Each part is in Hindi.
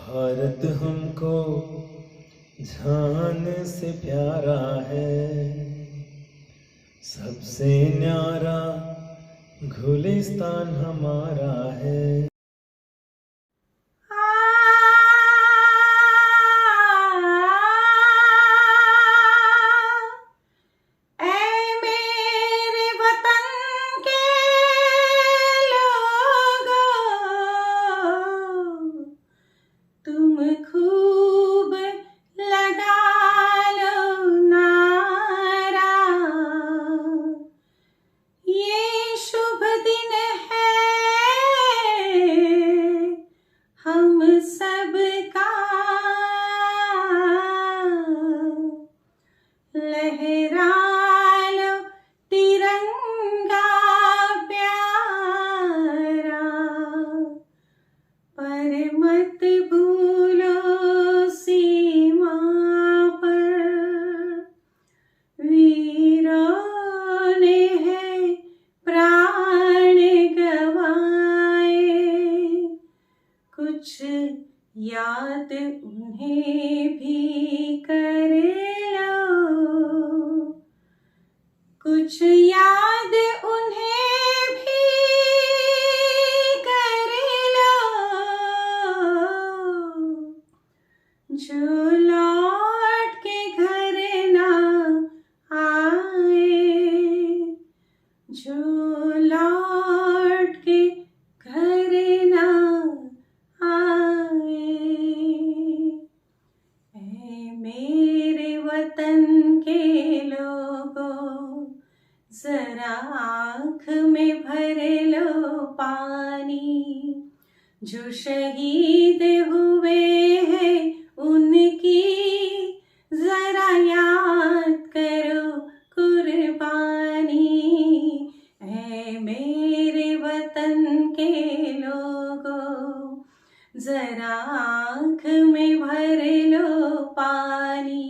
भारत हमको जान से प्यारा है, सबसे न्यारा गुलिस्तान हमारा है। याद उन्हें भी कर लो, कुछ याद उन्हें भी कर लो, जो लौट के घर ना आए, जो लौट के घर ना वतन के लोगों, जरा आँख में भर लो पानी। जो शहीद हुए हैं उनकी जरा याद करो कुर्बानी। ऐ मेरे वतन के लोगों, जरा आँख में भर लो पानी।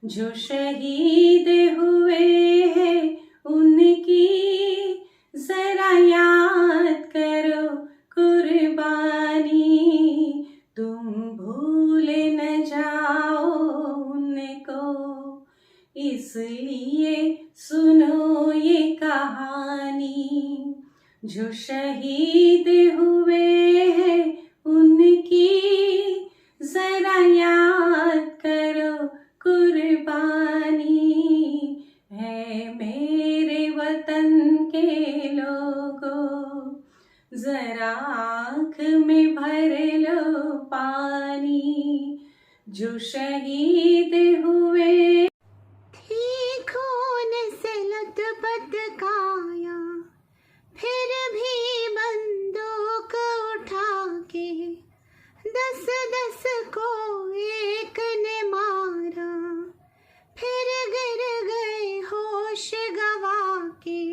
जो शहीद हुए हैं उनकी जरा याद करो कुर्बानी। तुम भूल न जाओ उनको, इसलिए सुनो ये कहानी। जो शहीद हुए हैं उनकी जरा याद करो कुर्बानी। है मेरे वतन के लोगों, जरा आँख में भर लो पानी। जो शहीद हुए थी खून से लथपथ काया, फिर भी बंदूक उठा के 10-10 को एक ने मारा, फिर गिर गए होश गवा के।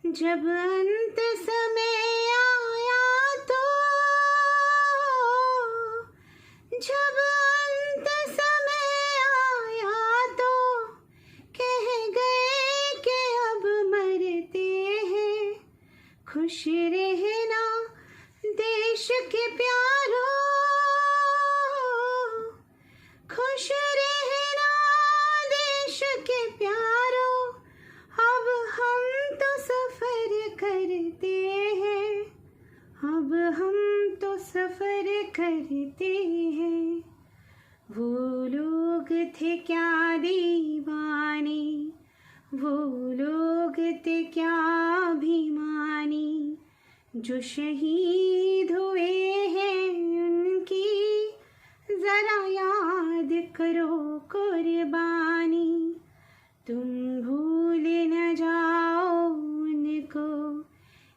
जब अंत समय आया तो, जब अंत समय आया तो कह गए कि अब मरते हैं। खुश रहना देश के प्यारों, खुश रहना देश के प्यारों। अब हम तो सफर करते हैं, अब हम तो सफर करते हैं। वो लोग थे क्या दीवाने, वो लोग थे क्या अभिमानी। जो शहीद हुए हैं उनकी जरा याद करो कुर्बानी। तुम भूल न जाओ उनको,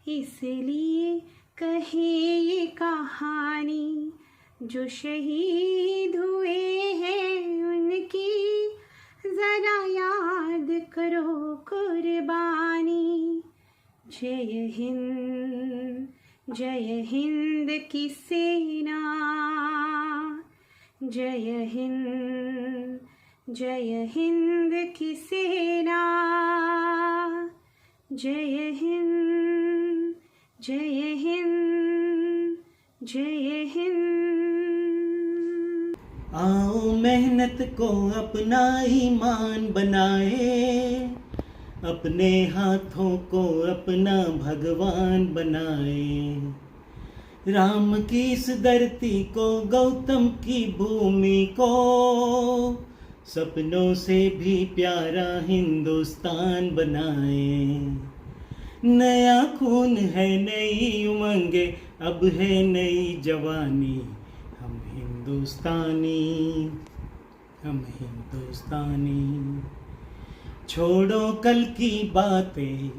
इसलिए कहे ये कहानी। जो शहीद हुए हैं उनकी जरा याद करो कुर्बानी। जय हिंद की सेना, जय हिंद की सेना। जय हिंद, जय हिंद, जय हिंद। आओ मेहनत को अपना ईमान बनाए, अपने हाथों को अपना भगवान बनाए। राम की इस धरती को, गौतम की भूमि को, सपनों से भी प्यारा हिंदुस्तान बनाए। नया खून है, नई उमंगे, अब है नई जवानी। हम हिंदुस्तानी, हम हिंदुस्तानी। छोड़ो कल की बातें,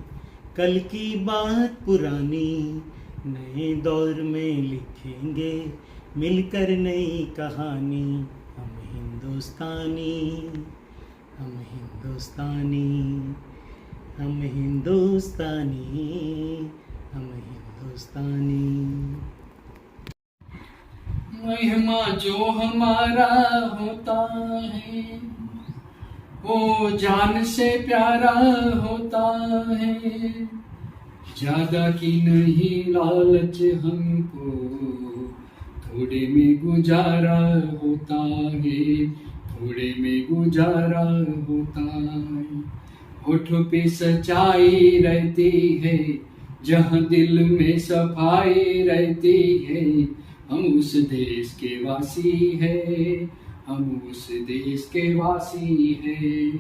कल की बात पुरानी। नए दौर में लिखेंगे मिलकर नई कहानी। हम हिंदुस्तानी, हम हिंदुस्तानी, हम हिंदुस्तानी, हम हिंदुस्तानी। महिमा जो हमारा होता है वो जान से प्यारा होता है। ज्यादा की नहीं लालच हमको, थोड़े में गुजारा होता है, थोड़े में गुजारा होता है। होठों पे सच्चाई रहती है, जहाँ दिल में सफाई रहती है। हम उस देश के वासी है, हम उस देश के वासी है।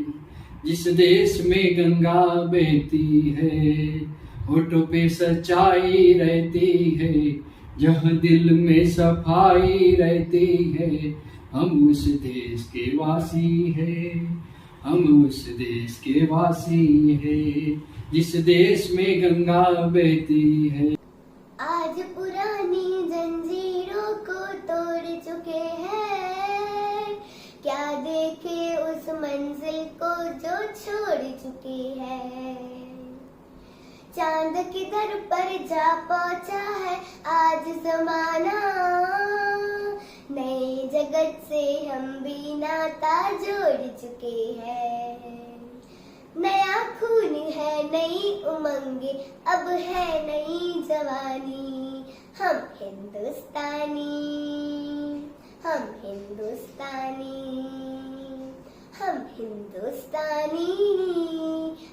जिस देश में गंगा बहती है, होठों पे सच्चाई रहती है, जहाँ दिल में सफाई रहती है। हम उस देश के वासी है, हम उस देश के वासी है। जिस देश में गंगा बहती है। आज पुरानी जंजीरों को तोड़ चुके हैं, क्या देखे उस मंजिल को जो छोड़ चुके हैं। चांद की दर पर जा पहुंचा है आज जमाना, नए जगत से हम भी नाता जोड़ चुके हैं। नया खून है, नई उमंगे, अब है नई जवानी। हम हिंदुस्तानी, हम हिंदुस्तानी, हम हिंदुस्तानी,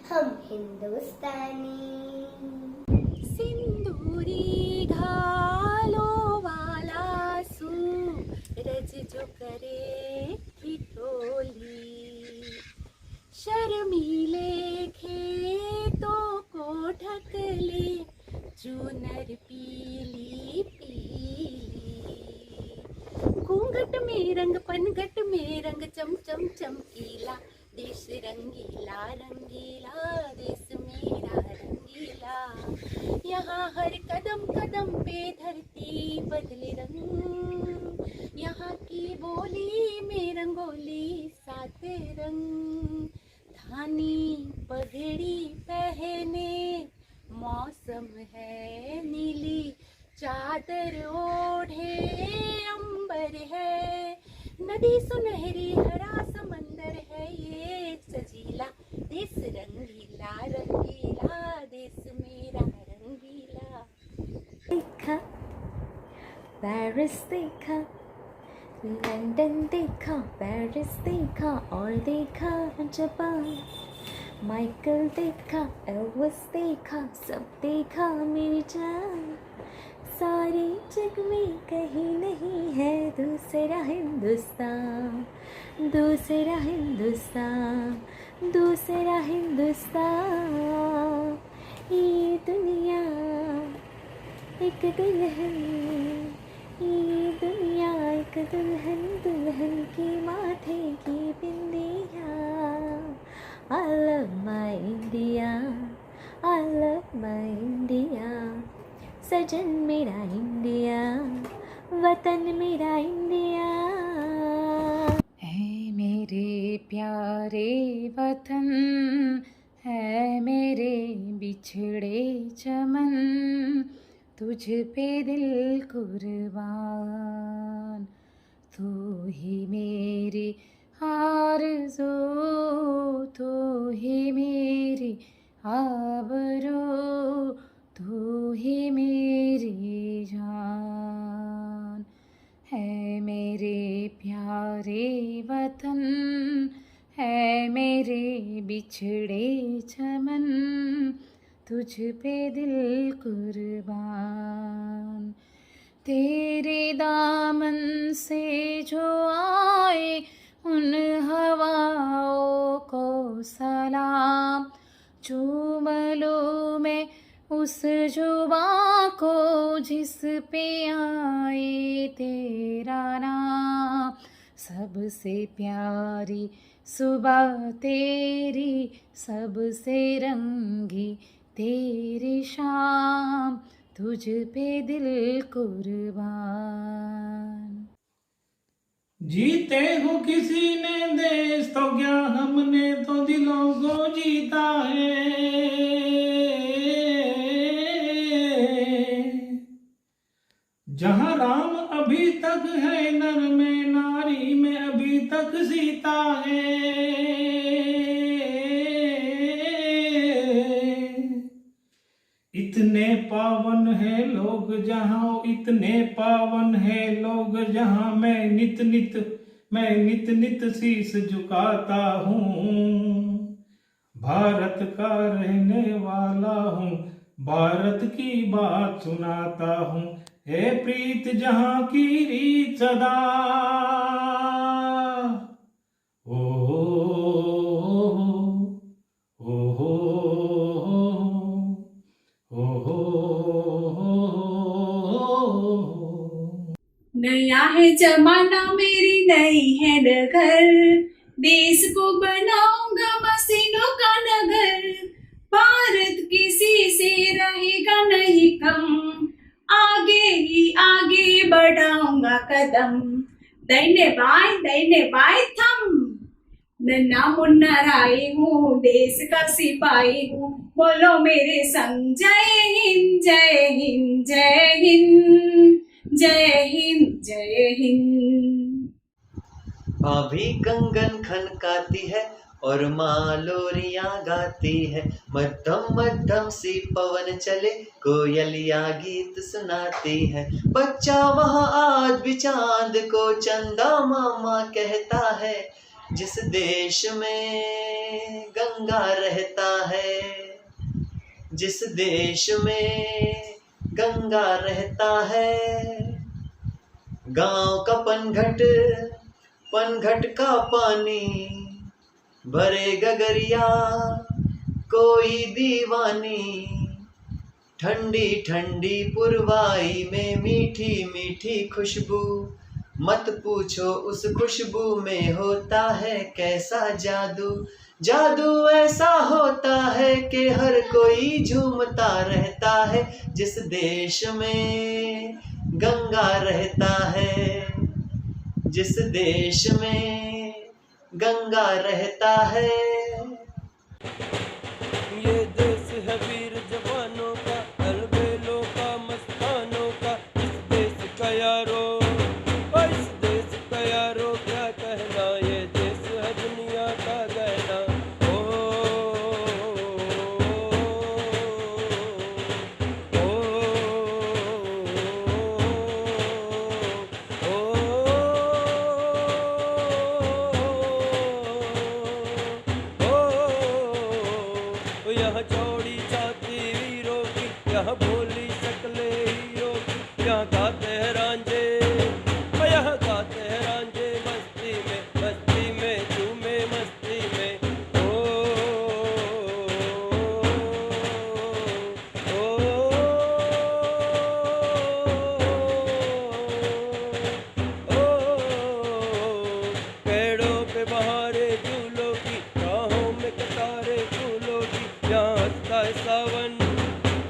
हम हिंदुस्तानी। सिंदूरी घालो वाला सूरज जो करे ठिठोली, शर्मीले खेतों को ढक ले चुनर पीली पीली। घूंघट में रंग, पनघट में रंग, चम चम चमकीला। देश रंगीला रंगीला, देश मेरा रंगीला। यहाँ हर कदम कदम पे धरती बदले रंग, यहाँ की बोली में रंगोली सात रंग। धानी पगड़ी पहने, मौसम है नीली, चादर ओढ़े अंबर है। नदी सुनहरी, हरा समंदर है ये सजीला। देश रंगीला रंगीला, देश मेरा रंगीला। देखा पेरिस, देखा लंदन, देखा पेरिस, देखा और देखा जापान। माइकल देखा, एल्विस देखा, सब देखा मेरी जान। सारे जग में कहीं नहीं है दूसरा हिंदुस्तान, दूसरा हिंदुस्तान, दूसरा हिंदुस्तान। ये दुनिया एक दुल्हन, ये दुनिया एक दुल्हन, दुल्हन की माथे की बिंदिया। I love my India, I love my India। सजन मेरा इंडिया, वतन मेरा इंडिया। है मेरे प्यारे वतन, है मेरे बिछड़े चमन, तुझ पे दिल कुर्बान। तू ही मेरी आरज़ू, तू ही मेरी आबरू, तू ही मेरी जान। है मेरे प्यारे बिछड़े चमन तुझ पे दिल कुर्बान। तेरे दामन से जो आए उन हवाओं को सलाम। चूम लूं मैं उस जुबां को जिस पे आए तेरा नाम। सबसे प्यारी सुबह तेरी, सबसे रंगी तेरी शाम, तुझ पे दिल कुर्बान। जीते हो किसी ने देश तो क्या, हमने तो दिलों को जीता है। जहाँ राम अभी तक है नर में, नारी में अभी तक सीता है। इतने पावन है लोग जहाँ, इतने पावन है लोग जहाँ, मैं नित नित शीश झुकाता हूँ। भारत का रहने वाला हूँ, भारत की बात सुनाता हूँ। है प्रीत जहाँ की रीत सदा। ओ नया है जमाना मेरी नई है नगर, देश को बनाऊंगा मशीनों का नगर। भारत किसी से रहेगा नहीं कम, आगे ही आगे बढ़ाऊंगा कदम। दाहिने बाएं थम, नन्ना मुन्ना राय हूँ, देश का सिपाही हूँ। बोलो मेरे संग, जय हिंद जय हिंद जय हिंद जय हिंद जय हिंद। भाभी कंगन खनकाती है और माँ लोरियां गाती है। मध्यम मध्यम सी पवन चले, कोयलिया गीत सुनाती है। बच्चा वहाँ आज भी चांद को चंदा मामा कहता है। जिस देश में गंगा रहता है, जिस देश में गंगा रहता है। गांव का पनघट का पानी भरे गगरिया कोई दीवानी। ठंडी ठंडी पुरवाई में मीठी मीठी खुशबू, मत पूछो उस खुशबू में होता है कैसा जादू। जादू ऐसा होता है कि हर कोई झूमता रहता है। जिस देश में गंगा रहता है, जिस देश में गंगा रहता है। ये देश है वीर जवानों का, अलबेलों का, मस्तानों का। इस देश का यारो, इस देश का यारो क्या कहना। ये देश है दुनिया का गहना। ओ, ओ, ओ, ओ, यहाँ चौड़ी छाती वीरों की, यहाँ भोली शक्लें हीरों की। यहाँ गाते हैं रांझे, यहाँ गाते हैं रांझे मस्ती में झूमे मस्ती में। ओ, ओ, ओ, पेड़ों पे बहारे झूलों की, राहों में कतारे फूलों की। यहाँ हंसता है सावन,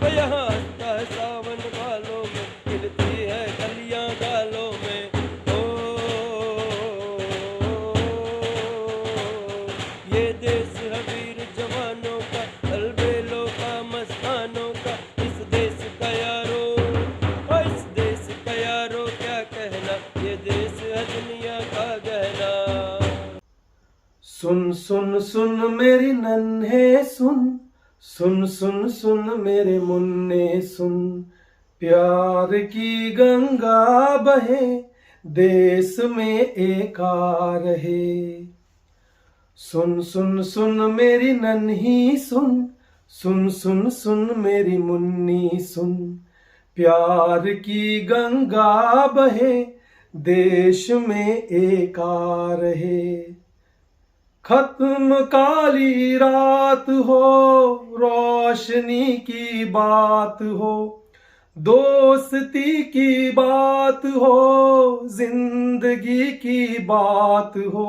यहाँ हंसता है सावन बालों में, खिलती है कलियां गालों में। ओ, ये देश है वीर जवानों का, अलबेलों का, मस्तानों का। इस देश का यारो, इस देश का यारो क्या कहना। ये देश है दुनिया का गहना। सुन सुन सुन मेरी नन्हे सुन, सुन सुन सुन मेरे मुन्ने सुन। प्यार की गंगा बहे, देश में एक आ रहे। सुन सुन सुन मेरी नन्ही सुन, सुन सुन सुन मेरी मुन्नी सुन, प्यार की गंगा बहे, देश में एक आ रहे। खत्म काली रात हो, रोशनी की बात हो, दोस्ती की बात हो, जिंदगी की बात हो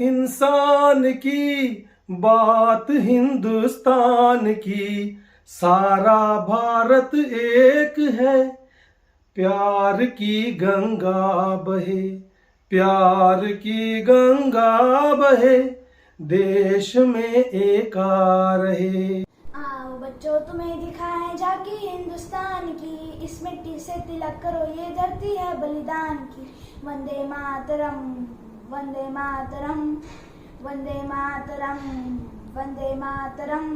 इंसान की, बात हिंदुस्तान की, सारा भारत एक है, प्यार की गंगा बहे, प्यार की गंगा बहे, देश में एक आ रहे। आओ बच्चों तुम्हें दिखाएं झांकी हिंदुस्तान की, इस मिट्टी से तिलक करो ये धरती है बलिदान की। वंदे मातरम, वंदे मातरम, वंदे मातरम, वंदे मातरम।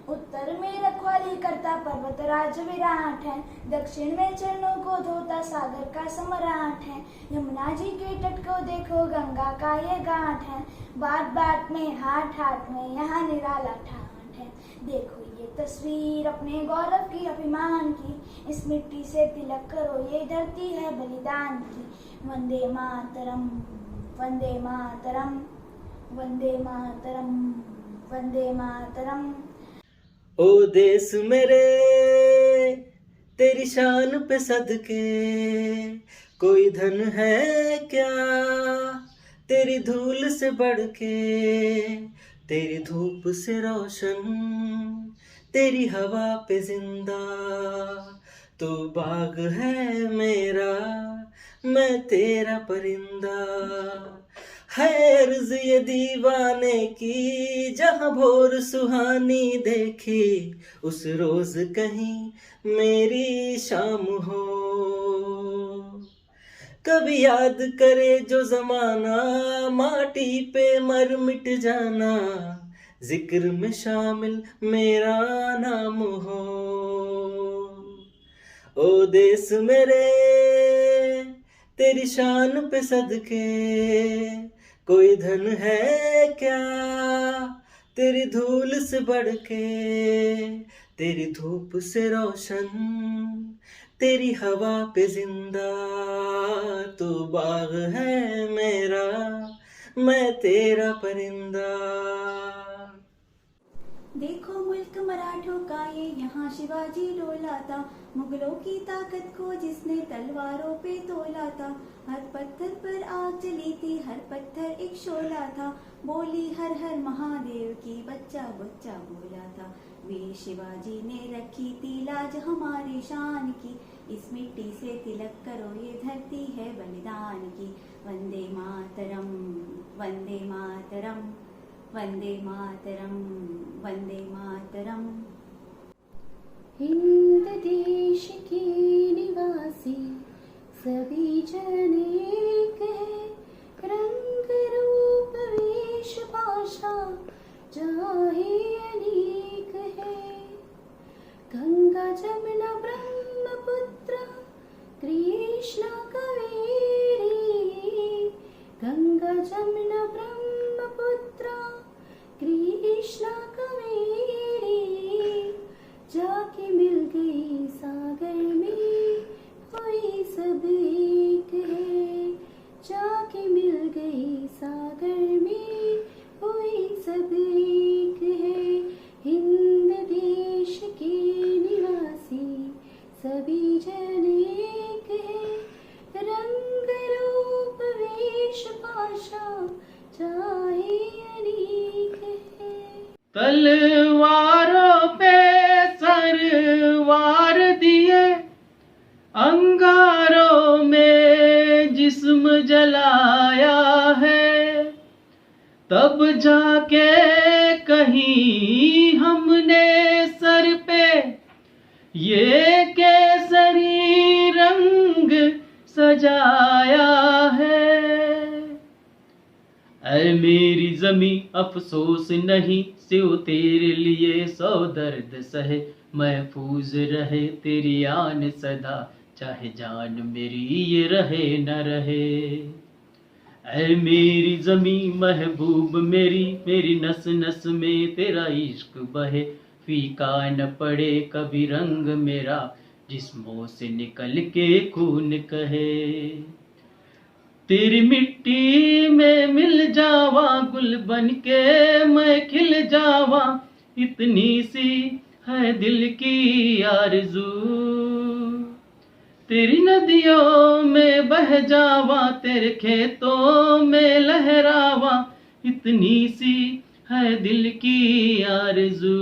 उत्तर में रखवाली करता पर्वतराज विराट है, दक्षिण में चरणों को धोता सागर का सम्राट है। यमुना जी के तट को देखो गंगा का ये घाट है, बात बात में हाट हाट में यहाँ निराला ठाट है। देखो ये तस्वीर अपने गौरव की अभिमान की, इस मिट्टी से तिलक करो ये धरती है बलिदान की। वंदे मातरम, वंदे मातरम, वंदे मातरम, वंदे मातरम। ओ देश मेरे तेरी शान पे सदके, कोई धन है क्या तेरी धूल से बढ़ के, तेरी धूप से रोशन, तेरी हवा पे जिंदा, तू बाग है मेरा, मैं तेरा परिंदा। है अर्ज़ ये दीवाने की, जहाँ भोर सुहानी देखी, उस रोज कहीं मेरी शाम हो। कभी याद करे जो जमाना, माटी पे मर मिट जाना, जिक्र में शामिल मेरा नाम हो। ओ देश मेरे तेरी शान पे सदके, कोई धन है क्या तेरी धूल से बढ़ के, तेरी धूप से रोशन, तेरी हवा पे जिंदा, तू बाग है मेरा, मैं तेरा परिंदा। देखो मुल्क मराठों का ये यहाँ शिवाजी डोला था, मुगलों की ताकत को जिसने तलवारों पे तोला था। हर पत्थर पर आग जली थी, हर पत्थर एक शोला था, बोली हर हर महादेव की बच्चा बच्चा बोला था। वीर शिवाजी ने रखी थी लाज हमारी शान की, इस मिट्टी से तिलक करो ये धरती है बलिदान की। वंदे मातरम, वंदे मातरम, वंदे मातरम, वंदे मातरम। हिंद देश के निवासी सभी जन एक है, रंग रूप वेश भाषा चाहे अनेक है। गंगा जमुना ब्रह्मपुत्र कृष्णा कावेरी, गंगा जमुना ब्रह्मपुत्र कृष्णा कावेरी, जाके मिल गई सागर में कोई सब एक है, जाके मिल गई सागर में कोई सब एक है। हिंद देश के निवासी सभी जन एक है, रंग रूप वेश भाषा चाहे अनेक है। तलवारों पे सरवार दिए, अंगारों में जिस्म जलाया है, तब जाके कहीं हमने सर पे ये केसरी रंग सजाया है। ऐ मेरी जमी अफसोस नहीं, सिव तेरे लिए सौ दर्द सहे, महफूज रहे तेरी आन सदा, चाहे जान मेरी ये रहे न रहे। ऐ मेरी जमी महबूब मेरी, मेरी नस नस में तेरा इश्क बहे, फीका न पड़े कभी रंग मेरा, जिस्मों से निकल के खून कहे। तेरी मिट्टी में मिल जावा, गुल बन के मैं खिल जावा, इतनी सी है दिल की आरज़ू। तेरी नदियों में बह जावा, तेरे खेतों में लहरावा, इतनी सी है दिल की आरज़ू।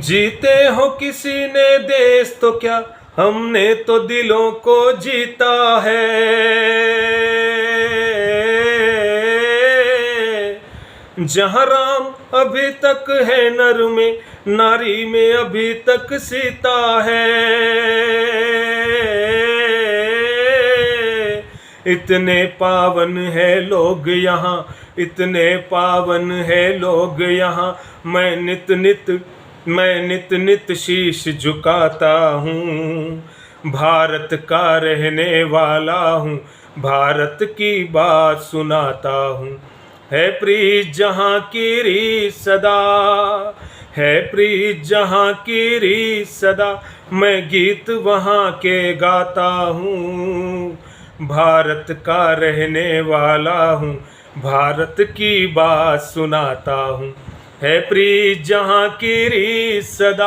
जीते हो किसी ने देश तो क्या, हमने तो दिलों को जीता है। जहाँ राम अभी तक है नर में, नारी में अभी तक सीता है। इतने पावन है लोग यहाँ, इतने पावन है लोग यहाँ, मैं नित नित शीश झुकाता हूँ। भारत का रहने वाला हूँ, भारत की बात सुनाता हूँ। है प्रीत जहाँ की रीत सदा, है प्रीत जहाँ की रीत सदा, मैं गीत वहाँ के गाता हूँ। भारत का रहने वाला हूँ, भारत की बात सुनाता हूँ। है प्रीत जहाँ की रीत सदा।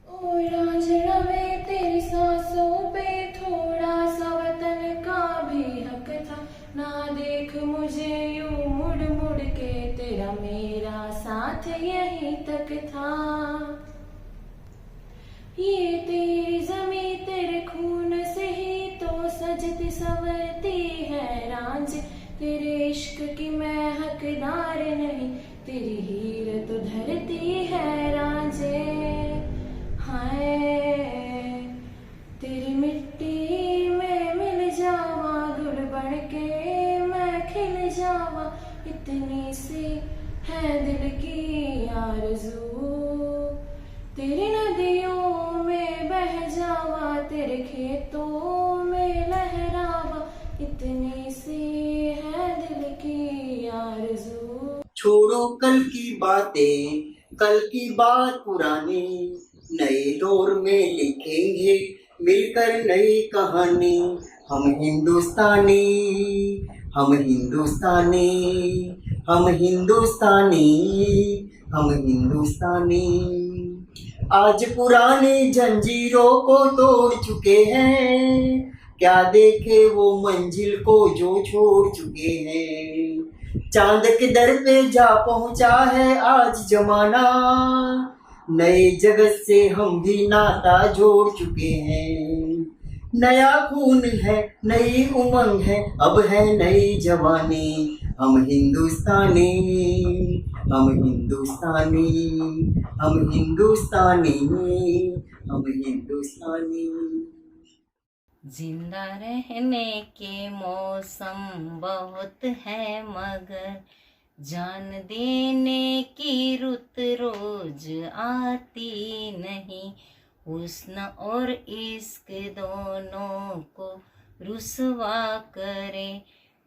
ओ रांझना में तेरी सांसों पे थोड़ा सा वतन का भी हक था, ना देख मुझे यूं मुड़ मुड़ के, तेरा मेरा साथ यहीं तक था। ये तेरी ज़मीं तेरे खून से ही तो सजती संवरती है रांझ, तेरे इश्क की मैं हकदार नहीं, तेरी हीर तो धरती है रांझे। हाय तेरी मिट्टी में मिल जावा, गुल बन के मैं खिल जावा, इतनी सी है दिल की आरज़ू। तेरी नदियों में बह जावा, तेरे खेतों में लहरावा, इतनी सी है दिल की आरज़ू। छोड़ो कल की बातें, कल की बात पुरानी, नए दौर में लिखेंगे मिलकर नई कहानी। हम हिंदुस्तानी, हम हिंदुस्तानी, हम हिंदुस्तानी, हम हिंदुस्तानी। आज पुरानी जंजीरों को तोड़ चुके हैं, क्या देखे वो मंजिल को जो छोड़ चुके हैं। चांद के दर पे जा पहुंचा है आज जमाना, नए जगत से हम भी नाता जोड़ चुके हैं। नया खून है, नई उमंग है, अब है नई जवानी। हम हिंदुस्तानी, हम हिंदुस्तानी, हम हिंदुस्तानी, हम हिंदुस्तानी। जिंदा रहने के मौसम बहुत है, मगर जान देने की रुत रोज आती नहीं, हुस्न और इश्क दोनों को रुसवा करे,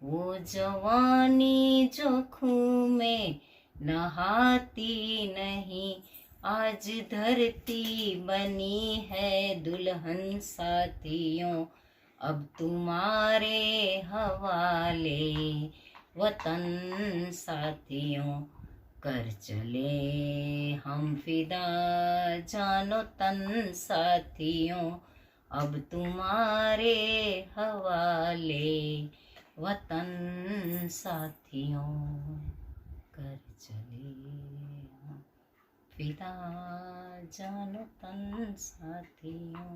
वो जवानी जो खून में नहाती नहीं। आज धरती बनी है दुल्हन साथियों, अब तुम्हारे हवाले वतन साथियों। कर चले हम फिदा जानो तन साथियों, अब तुम्हारे हवाले वतन साथियों। कर चले हम फिदा जानो तन साथियों।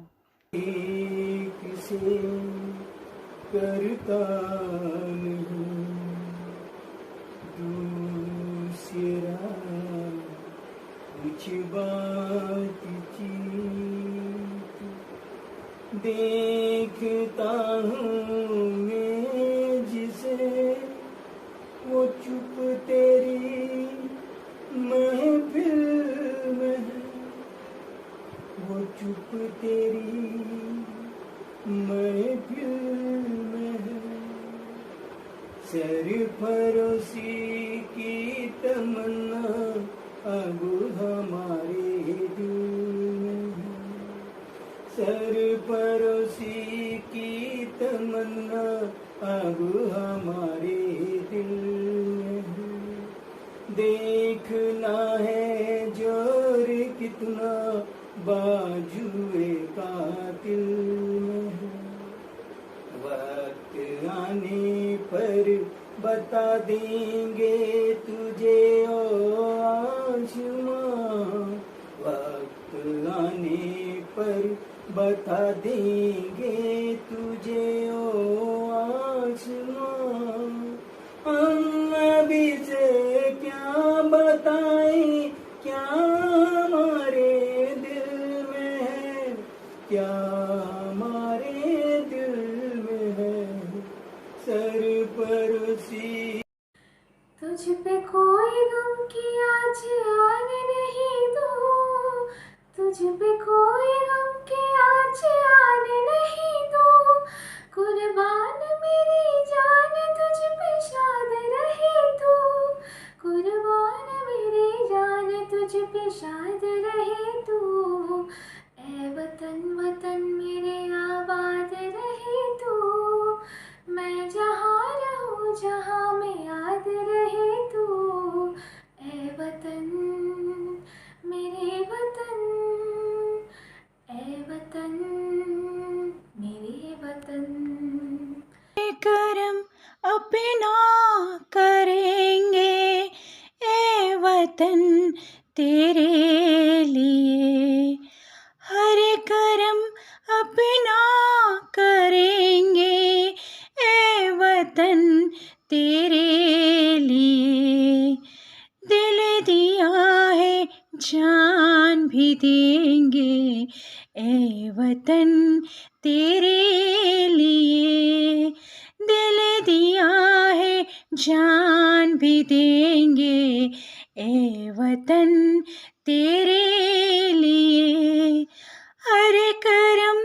एक से करता नहीं दूसरा कुछ बात चीत, देखता हूँ मैं जिसे वो चुप तेरी महफिल में है, वो चुप तेरी महफिल में है। सरफरोशी की तमन्ना अब हमारे दिल में है, सरफरोशी की तमन्ना अब हमारे दिल में है। देखना है जोर कितना बाजुए कातिल में है, वक्त आने पर बता देंगे तुझे ओ आसमां, वक्त आने पर बता देंगे तुझे ओ आसमां। हम अभी से क्या बताएं, क्या हमारे दिल में है, क्या हमारे दिल में है। सरपरसी तुझ पे कोई गम की आज आने नहीं दूँ, तुझ पे कोई गम की आज आने नहीं दूँ। कुर्बान मेरी जान तुझ पे शाद रहे तू, कुर्बान मेरी जान तुझ पे शाद रहे तू। ऐ वतन वतन मेरे आबाद रहे तू, मैं जहाँ रहूँ जहाँ में याद रहे तू। ऐ वतन मेरे वतन, ऐ वतन मेरे वतन। करम अपना करेंगे ए वतन तेरे लिए, हर करम अपना करेंगे ए वतन तेरे लिए। दिल दिया है जान भी देंगे ए वतन तेरे लिए, दिल दिया है जान भी देंगे ए वतन तेरे लिए। हर करम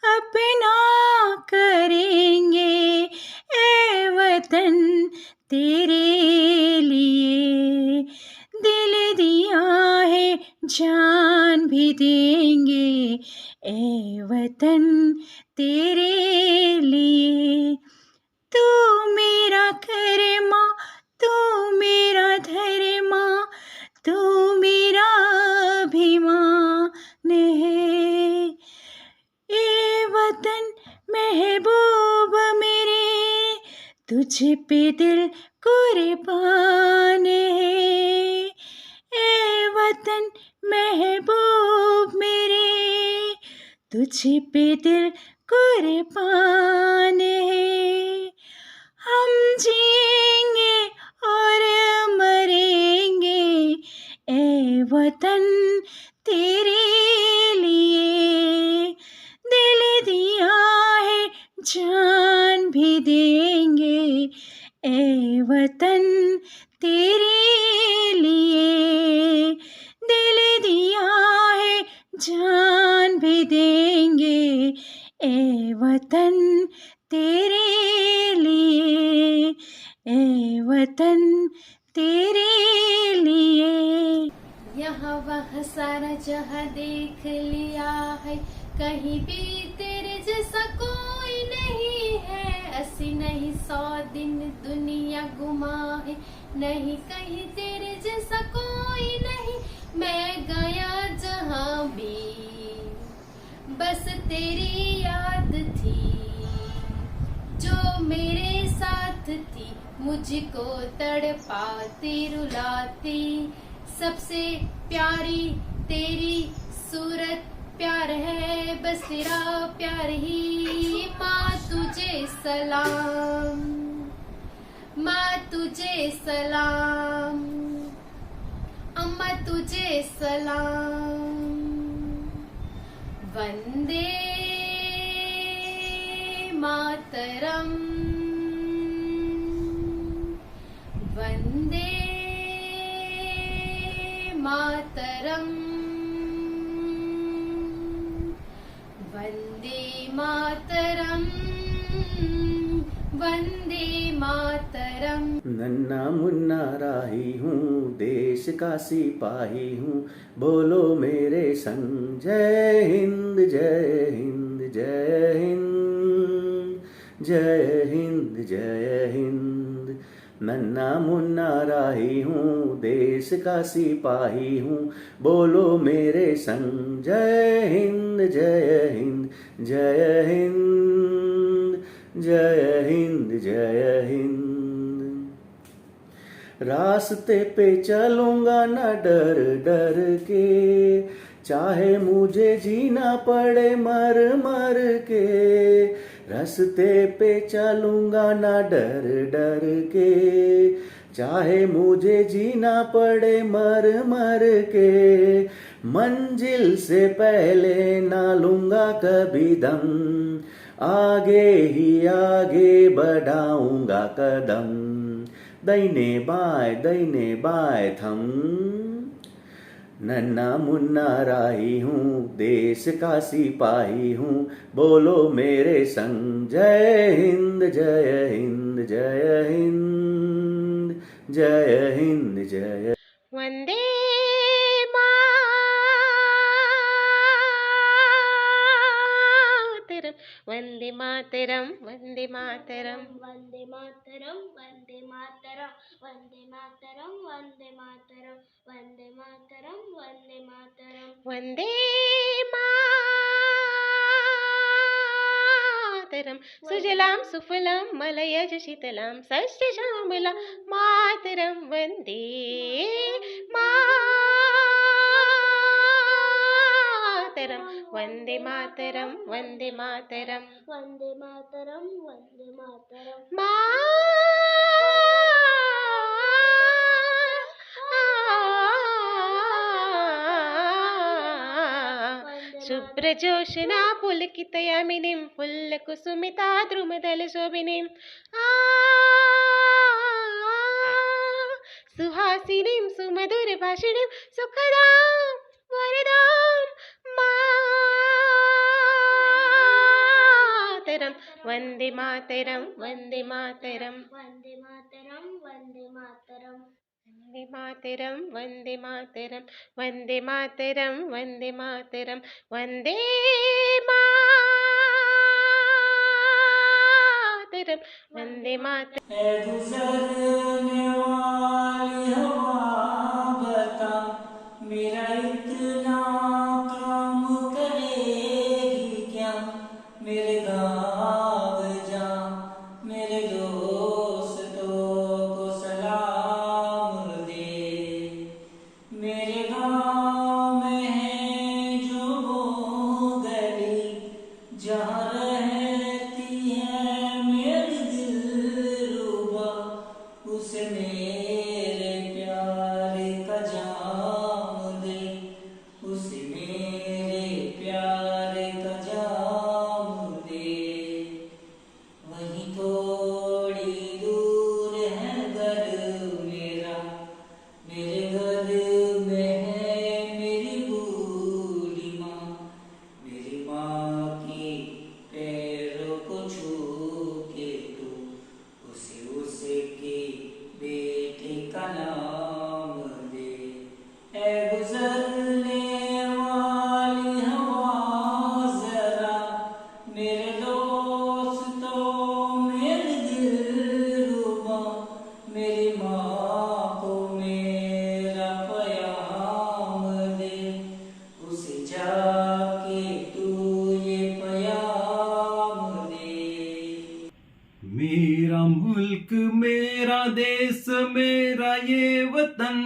अपना करेंगे ए वतन तेरे लिए, दिल दिया है जान भी देंगे ए वतन तेरे लिए। तू मेरा करमा, तू मेरा धर्मा, तू मेरा अभिमान है। ए वतन महबूब मेरे, तुझ पे दिल कुर्बान है। ए वतन महबूब मेरे, तुझ पे दिल कुर्बान है। हम जिएंगे और मरेंगे ए वतन तेरे लिए, दिल दिया है जान भी देंगे ए वतन तेरे लिए, दिल दिया है जान भी देंगे ए वतन तेरे लिए, ए वतन तेरे लिए। यहाँ वह सारा जहाँ देख लिया है, कहीं भी तेरे जैसा कोई नहीं है। 80 नहीं 100 दिन दुनिया घुमा है, नहीं कहीं तेरे जैसा कोई नहीं। मैं गया जहाँ भी बस तेरी याद थी, जो मेरे साथ थी मुझको तड़पाती रुलाती। सबसे प्यारी तेरी सूरत प्यार है, बस तेरा प्यार ही। माँ तुझे सलाम, माँ तुझे सलाम, अम्मा तुझे सलाम। वंदे मातरम, वंदे मातरम, वंदे मातरम, वंदे मातरम। नन्ना मुन्ना राही हूँ, देश का सिपाही हूँ, बोलो मेरे संग जय हिंद जय हिंद जय हिंद, जय हिंद जय हिंद। नन्ना मुन्ना राही हूँ, देश का सिपाही हूँ, बोलो मेरे संग जय हिंद जय हिंद जय हिंद, जय हिंद जय हिंद। रास्ते पे चलूंगा न डर डर के, चाहे मुझे जीना पड़े मर मर के। रास्ते पे चलूंगा ना डर डर के, चाहे मुझे जीना पड़े मर मर के। मंजिल से पहले ना लूंगा कभी दम, आगे ही आगे बढ़ाऊंगा कदम। दाहिने बाएं थम, नन्ना मुन्ना राही हूँ, देश का सिपाही हूँ, बोलो मेरे संग जय हिंद जय हिंद जय हिंद, जय हिंद जय। वंदे मातरम, वंदे मातरम, वंदे मातरम, वंदे मातरम, वंदे मातरम, वंदे मातरम, वंदे मातरम, वंदे मातरम, वंदे मातरम। सुजलाम सुफलाम मलयज शीतलाम सस्य श्यामला मातरम। वंदे मातरम, वंदे मातरम, वंदे मातरम, वंदे मातरम, वंदे मातरम। शुभ्र जोशना पुलकितयामिनीं फुल्लकुसुमिता द्रुमदल शोभिनीं सुहासिनीं सुमधुर भाषिणीं सुखदां वरदां मातरम। वंदे मातरम, वंदे मातरम, वंदे मातरम, वंदे मातरम, वंदे मातरम, वंदे मातरम, वंदे मातरम, वंदे मातरम, वंदे मातरम, वंदे मातरम। गुजरने वाली हवा बता, मेरा इतना काम करेगी क्या। मेरे गाँव जा, मेरे दोस्तों को सलाम दे। मेरे गाँव में है जो वो गली, जहाँ रहती है मेरी दिलरुबा, उसे मेरे मेरा देश मेरा ये वतन,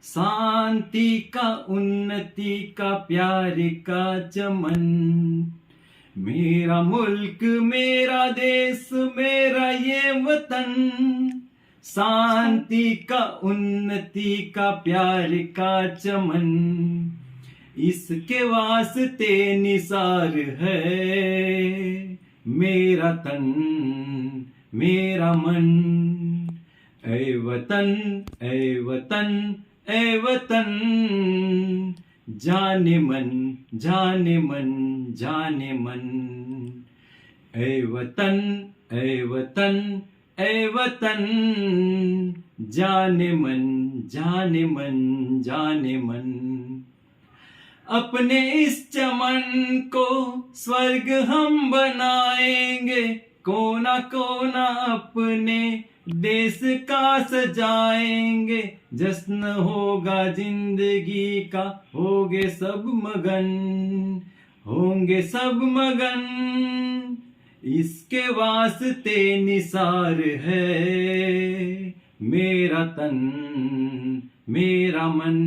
शांति का उन्नति का प्यार का चमन। मेरा मुल्क मेरा देश मेरा ये वतन, शांति का उन्नति का प्यार का चमन। इसके वास्ते निसार है मेरा तन मेरा मन। ऐ वतन ऐ वतन ऐ वतन, जाने मन जाने मन जाने मन। ऐ वतन ऐ वतन ऐ वतन, जाने मन जाने मन जाने मन। अपने इस चमन को स्वर्ग हम बनाएंगे, कोना कोना अपने देश का सजाएंगे। जश्न होगा जिंदगी का, होंगे सब मगन होंगे सब मगन। इसके वास्ते निसार है मेरा तन मेरा मन।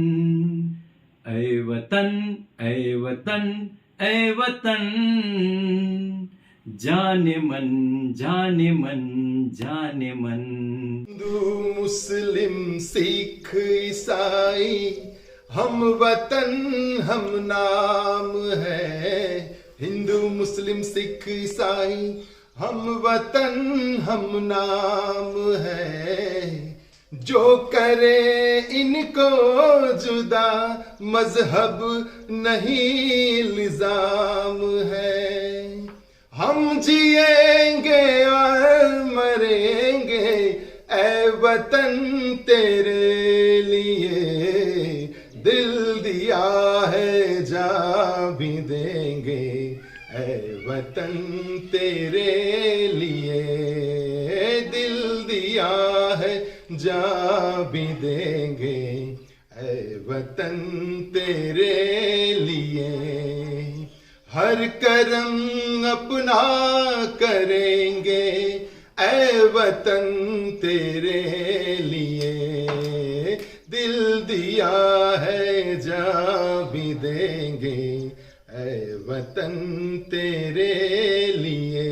ऐ वतन ऐ वतन ऐ वतन, जाने मन जाने मन जाने मन। हिंदू मुस्लिम सिख ईसाई हम वतन हम नाम है। हिंदू मुस्लिम सिख ईसाई हम वतन हम नाम है। जो करे इनको जुदा मजहब नहीं इल्जाम है। हम जिएंगे और मरेंगे ऐ वतन तेरे लिए। दिल दिया है जा भी देंगे ऐ वतन तेरे लिए। दिल दिया है जा भी देंगे ऐ वतन तेरे लिए। हर करम अपना करेंगे ऐ वतन तेरे लिए। दिल दिया है जा भी देंगे ऐ वतन तेरे लिए।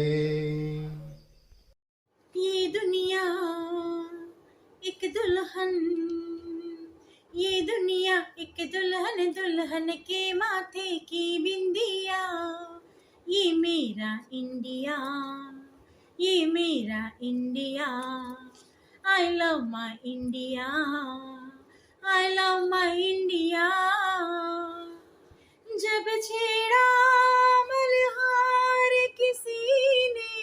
ये दुनिया एक दुल्हन, ये दुनिया एक दुल्हन, दुल्हन के माथे की बिंदिया। ये मेरा इंडिया, ये मेरा India. I love my India, I love my India. जब छेड़ा मल्हार किसी ने,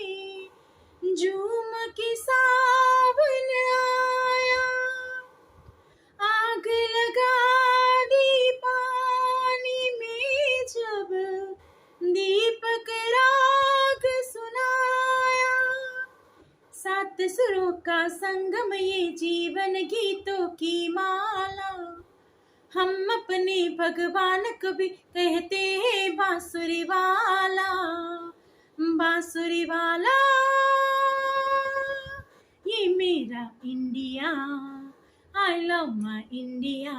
झूम के सावन आया। आग लगा दी पानी में जब दीपक राग सुनाया। सात सुरों का संगम ये जीवन गीतों की माला। हम अपने भगवान को भी कहते हैं बांसुरी वाला, बांसुरी वाला। ये मेरा India, I love my India.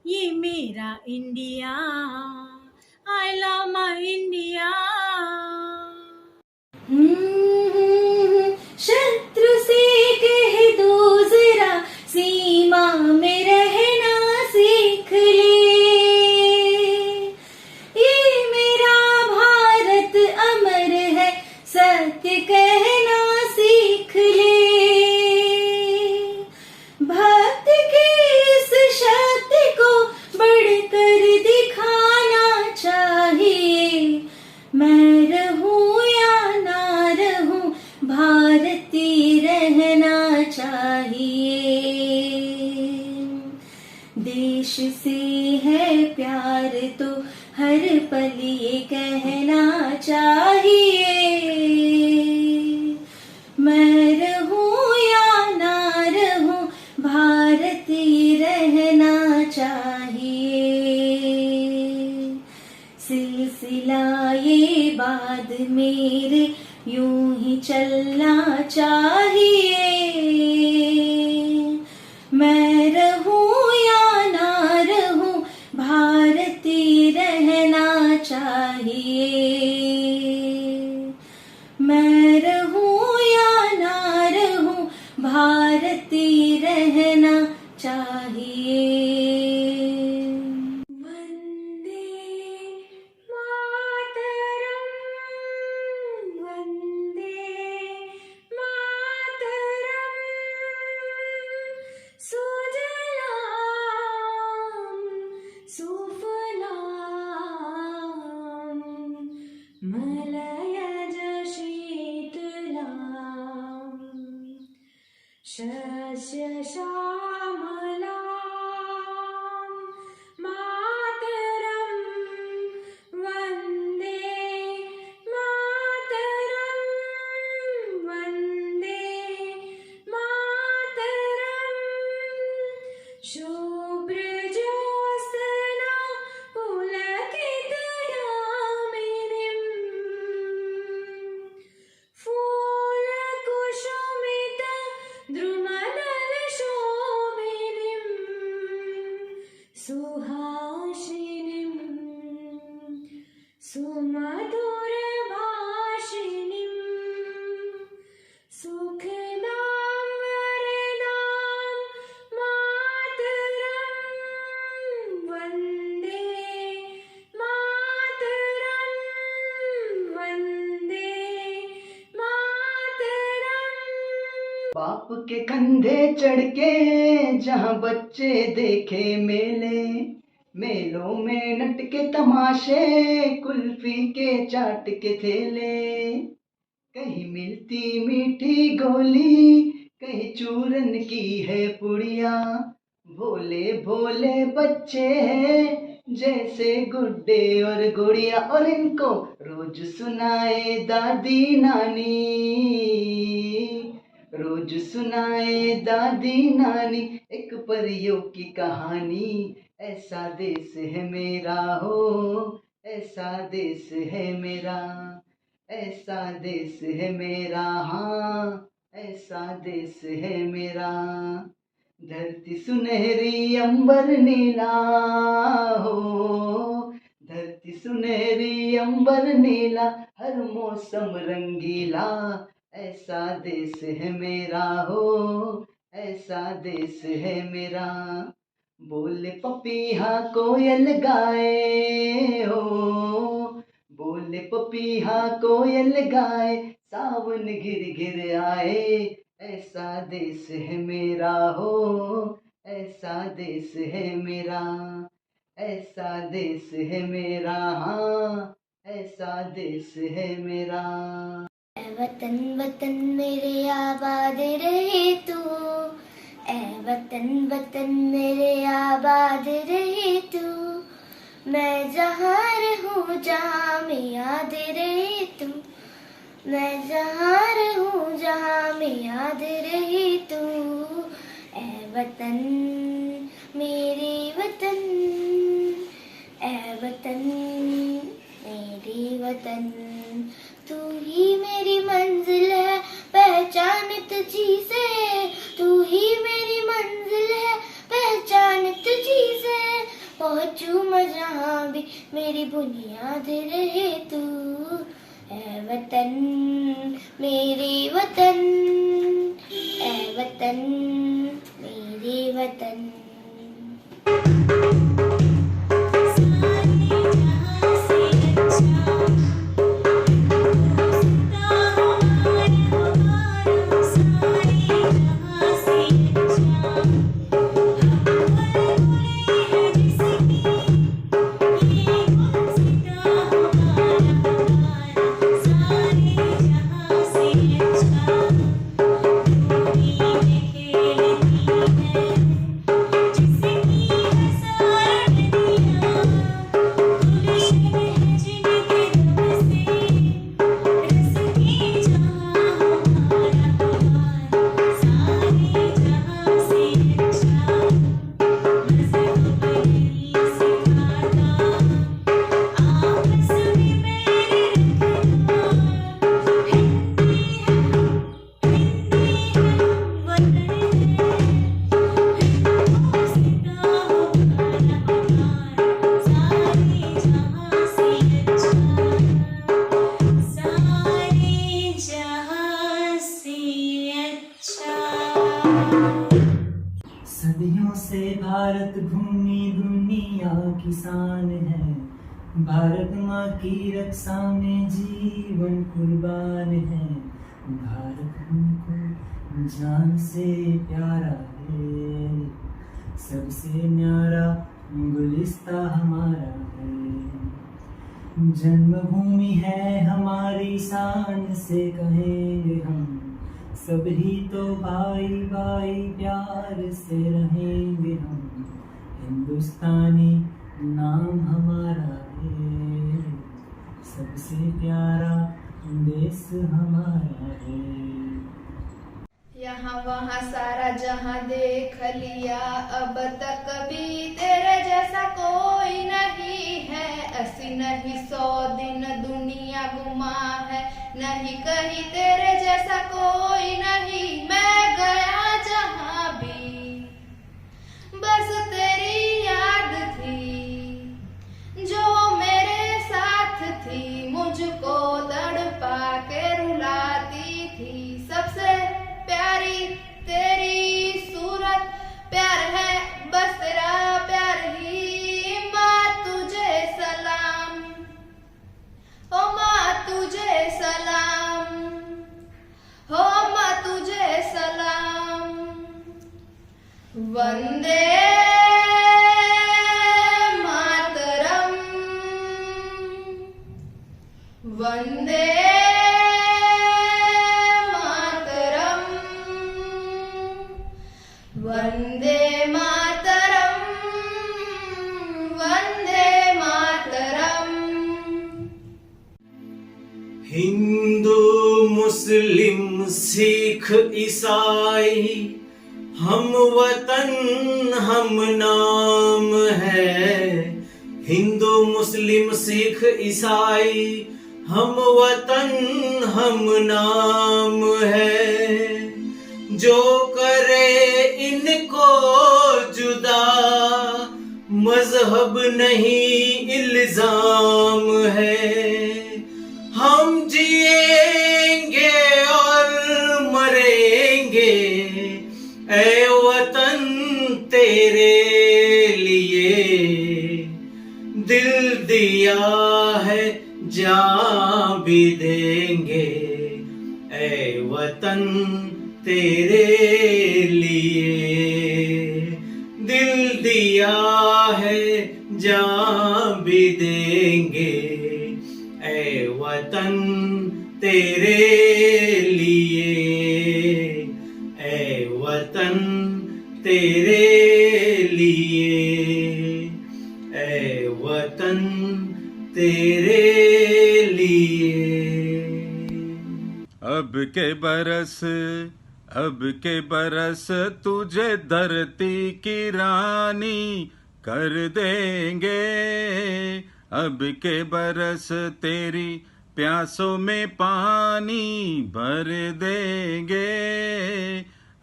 ये मेरा India, I love my India. शत्रु से कह दो जरा सीमा में रहना सीख ले। ये मेरा भारत अमर है, सत्य कहना सीख ले। भक्त की इस शक्ति को बढ़कर दिखाना चाहिए। मैं रहूं या ना रहूं भारतीय मैं रहूं या ना रहूं, भारती रहना चाहिए। मैं रहूं या ना रहूं, भारती रहना चाहिए। वंदे मातरम, वंदे मातरम, सुजलाम सुफलाम मलयज शीतलाम शस्य श्यामलां मातरं वन्दे मातरं वन्दे मातरं शुभ्रज्योत्स्ना पुलकितयामिनीं फूलकुसुमित द्रुमदलशोभिनीं सुहासिनीं सुमधुरभाषिणीं सुखदां वरदां मातरं वन्दे मातरं वन्दे मातरं। बाप के कंधे चढ़ के जहाँ बच्चे देखे मेले, मेलों में नट के तमाशे, कुल्फी के चाट के थेले। कहीं मिलती मीठी गोली, कहीं चूरन की है पुड़िया। भोले भोले बच्चे हैं जैसे गुड्डे और गुड़िया, और इनको रोज सुनाए दादी नानी, रोज सुनाए दादी नानी एक परियों की कहानी। ऐसा देश है मेरा हो, ऐसा देश है मेरा, ऐसा देश है मेरा, हाँ ऐसा देश है मेरा। धरती सुनहरी अंबर नीला हो, धरती सुनहरी अंबर नीला, हर मौसम रंगीला। ऐसा देश है मेरा हो, ऐसा देश है मेरा। बोले पपीहा कोयल गाए हो, बोले पपीहा कोयल गाए, सावन घिर घिर आए। ऐसा देश है मेरा हो, ऐसा देश है मेरा, ऐसा देश है मेरा, हाँ ऐसा देश है मेरा। ऐ वतन वतन मेरे आबाद रहे तू, ऐ वतन वतन मेरे आबाद रहे तू। मैं जहाँ रहूँ जहाँ में याद रहे तू, मैं जहाँ रहूँ जहाँ में याद रहे तू। ऐ वतन मेरे वतन, ऐ वतन मेरे वतन। तू ही मेरी मंजिल है पहचान तुझी से, तू ही मेरी मंजिल है पहचान तुझी से। पहुँचूं मैं जहाँ भी मेरी बुनियाद रहे तू। ऐ वतन मेरे वतन, ऐ वतन मेरे वतन। जिसकी है सारा सदियों से भारत भूमि दुनिया की शान है, भारत माँ की रक्षा में जीवन कुर्बान है, भारत हमको जान से प्यारा है, सबसे न्यारा गुलिस्ता हमारा है, जन्मभूमि है हमारी शान से कहेंगे हम, सभी तो भाई भाई प्यार से रहेंगे हम, हिंदुस्तानी नाम हमारा है, सबसे प्यारा देश हमारा है। यहाँ वहाँ सारा जहाँ देख लिया, अब तक भी तेरे जैसा कोई नहीं है, 80 नहीं 100 दिन दुनिया गुमा है, नहीं कहीं तेरे जैसा कोई नहीं। मैं गया जहाँ भी बस तेरी याद थी, जो मेरे साथ थी मुझको तड़पा के रुलाती थी, सबसे प्यारी तेरी सूरत, प्यार है बस तेरा प्यार ही। माँ तुझे सलाम, ओ माँ तुझे सलाम, हो माँ तुझे सलाम। वंदे मातरम, वंदे वंदे मातरम, वंदे मातरम। हिंदू मुस्लिम सिख ईसाई हम वतन हम नाम है, हिंदू मुस्लिम सिख ईसाई हम वतन हम नाम है, जो करे इनको जुदा मजहब नहीं इल्जाम है, हम जिएंगे और मरेंगे ऐ वतन तेरे लिए, दिल दिया है जान भी देंगे ऐ वतन तेरे लिए, दिल दिया है जान भी देंगे ऐ वतन तेरे लिए, ऐ वतन तेरे लिए, ऐ वतन तेरे लिए। अब के बरस तुझे धरती की रानी कर देंगे, अब के बरस तेरी प्यासों में पानी भर देंगे,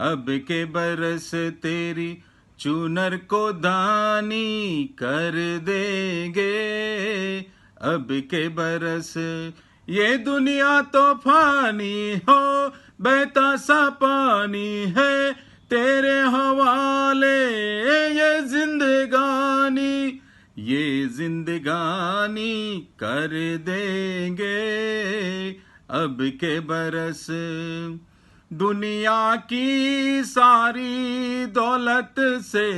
अब के बरस तेरी चुनर को दानी कर देंगे, अब के बरस ये दुनिया तो फानी हो बहता सा पानी है, तेरे हवाले ये जिंदगानी कर देंगे, अब के बरस दुनिया की सारी दौलत से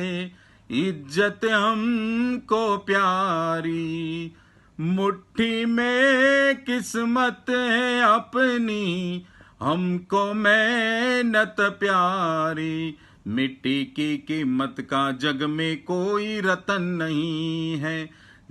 इज्जत हमको प्यारी, मुट्ठी में किस्मत है अपनी हमको मेहनत प्यारी, मिट्टी की कीमत का जग में कोई रतन नहीं है,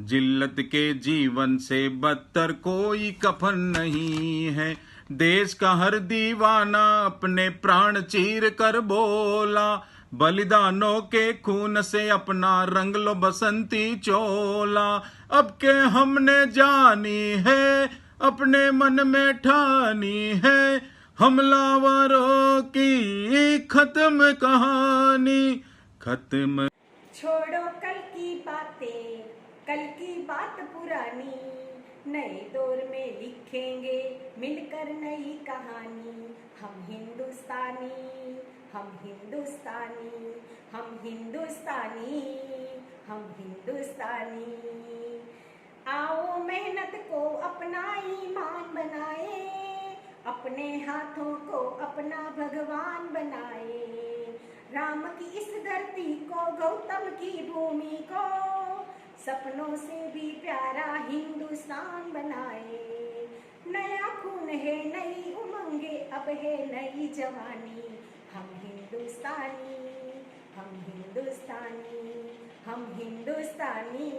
जिल्लत के जीवन से बदतर कोई कफन नहीं है, देश का हर दीवाना अपने प्राण चीर कर बोला, बलिदानों के खून से अपना रंग लो बसंती चोला, अब के हमने जानी है अपने मन में ठानी है, हमलावरों की खत्म कहानी खत्म। छोड़ो कल की बातें, कल की बात पुरानी, नए दौर में लिखेंगे मिलकर नई कहानी, हम हिंदुस्तानी हम हिंदुस्तानी, हम हिंदुस्तानी, हम हिंदुस्तानी। आओ मेहनत को अपना ईमान बनाए, अपने हाथों को अपना भगवान बनाए। राम की इस धरती को, गौतम की भूमि को, सपनों से भी प्यारा हिंदुस्तान बनाए। नया खून है, नई उमंगे, अब है नई जवानी। हम हिंदुस्तानी, हम हिंदुस्तानी, हम हिंदुस्तानी,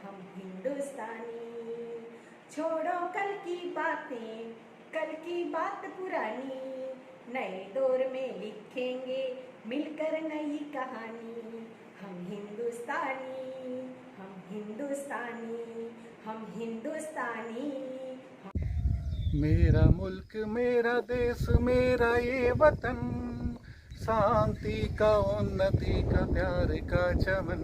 हम हिंदुस्तानी। छोड़ो कल की बातें, कल की बात पुरानी, नए दौर में लिखेंगे मिलकर नई कहानी। हम हिंदुस्तानी, हम हिंदुस्तानी, हम हिंदुस्तानी। मेरा मुल्क मेरा देश मेरा ये वतन, शांति का उन्नति का प्यार का चमन,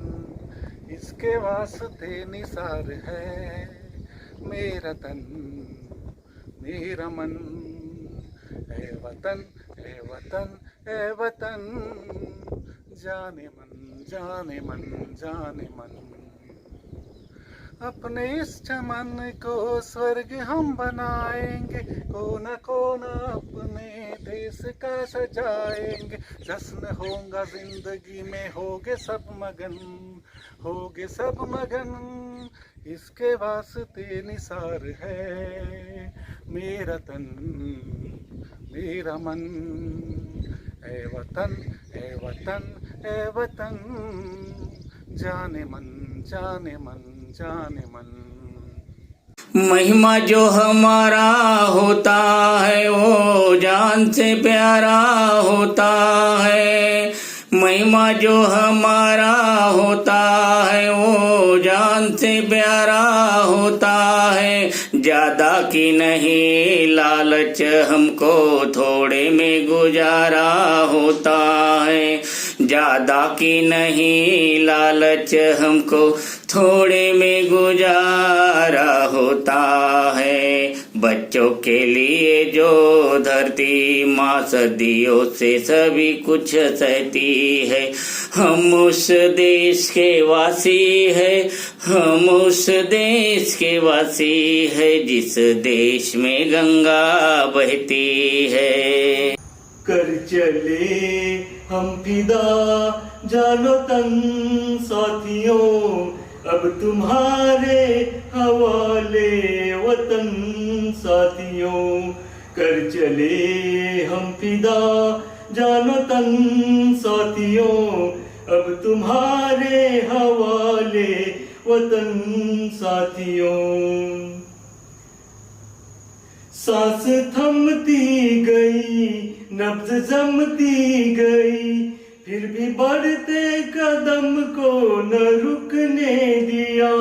इसके वास्ते निसार है मेरा तन मेरा मन। ए वतन ए वतन ए वतन, जाने मन जाने मन जाने मन। अपने इस चमन को स्वर्ग हम बनाएंगे, कोना कोना अपने देश का सजाएंगे। जश्न होगा जिंदगी में, होगे सब मगन, होगे सब मगन, इसके वास्ते निसार है मेरा तन मेरा मन। ए वतन ए वतन ए वतन, जाने मन जाने मन जाने मन। महिमा जो हमारा होता है वो जान से प्यारा होता है। महिमा जो हमारा होता है वो जान से प्यारा होता है। ज्यादा की नहीं लालच हमको थोड़े में गुजारा होता है। ज्यादा की नहीं लालच हमको थोड़े में गुजारा होता है। बच्चों के लिए जो धरती माँ सदियों से सभी कुछ सहती है। हम उस देश के वासी है, हम उस देश के वासी है जिस देश में गंगा बहती है। कर चले हम फिदा जानो तन साथियों, अब तुम्हारे हवाले वतन साथियों। कर चले हम फिदा जानो तन साथियों, अब तुम्हारे हवाले वतन साथियों। सांस थमती गई, नब्ज जमती गई, फिर भी बढ़ते कदम को न रुकने दिया।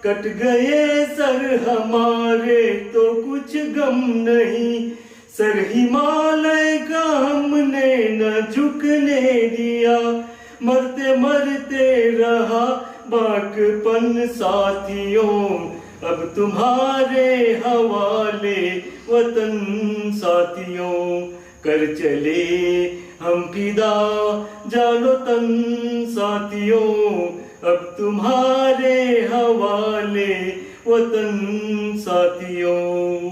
कट गए सर हमारे तो कुछ गम नहीं, सर हिमालय का हमने न झुकने दिया। मरते मरते रहा बाकपन साथियों, अब तुम्हारे हवाले वतन साथियों। कर चले हम फिदा जानो तन साथियों, अब तुम्हारे हवाले वतन साथियों।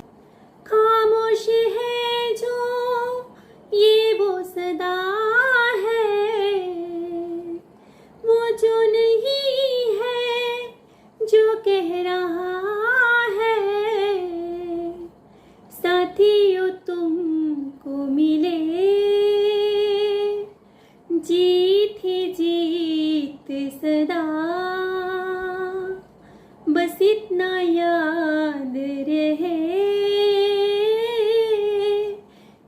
खामोश है जो ये वो सदा है, वो जो नहीं है जो कह रहा है। साथियों तुमको मिले जीत ही जीत सदा, बस इतना याद रहे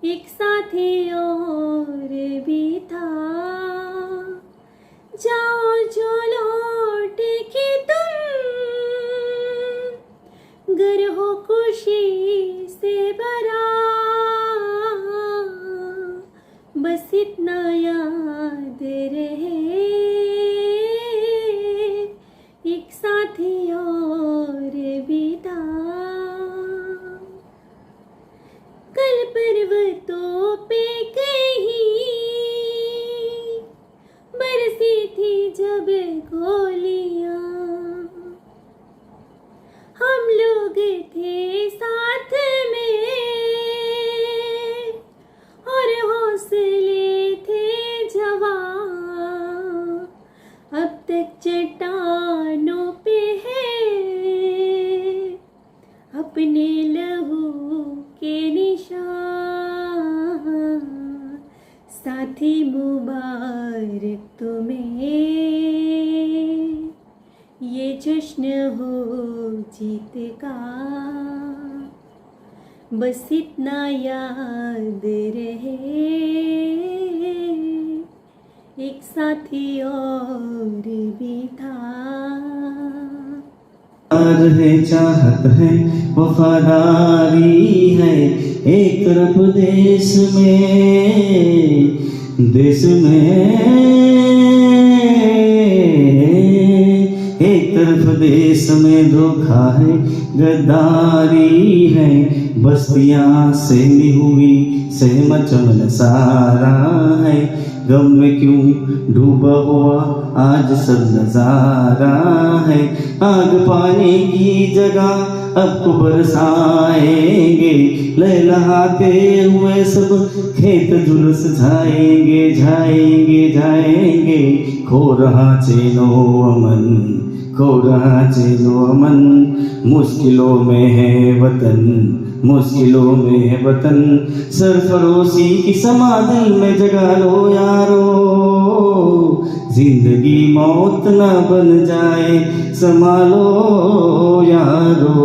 एक साथी और भी था। जाओ जो लौट के तुम, घर हो खुशी से भरा, बस इतना याद रहे एक साथी और भी था। कल पर्वतों पे कहीं साथी मुबारक तुम्हें, ये जश्न हो जीत का, बस इतना याद रहे, एक साथी और भी था। है चाहत है वफादारी है, एक तरफ देश में एक तरफ देश में धोखा है, गद्दारी है, बस्तियां सहमी हुई सहम चमन सारा है, गम में क्यों डूबा हुआ आज सब नजारा है, आग पानी की जगह अब को बरसाएंगे, लहलहाते हुए सब खेत झुलस जाएंगे जाएंगे जाएंगे, खो रहा चैनो अमन, मुश्किलों में है वतन, सरफरोशी की समा दिल में जगा लो यारो, जिंदगी मौत न बन जाए संभालो यारो।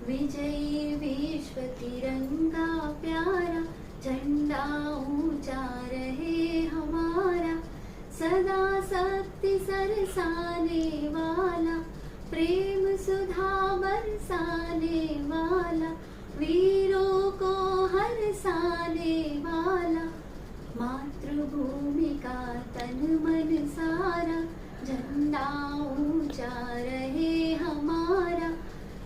विजयी विश्व तिरंगा प्यारा, झंडा ऊंचा रहे हमारा, सदा शक्ति सरसाने वाला, प्रेम सुधा बरसाने वाला, वीरों को हरसाने वाला, मातृभूमि का तन मन सारा, झंडा ऊंचा रहे हमारा,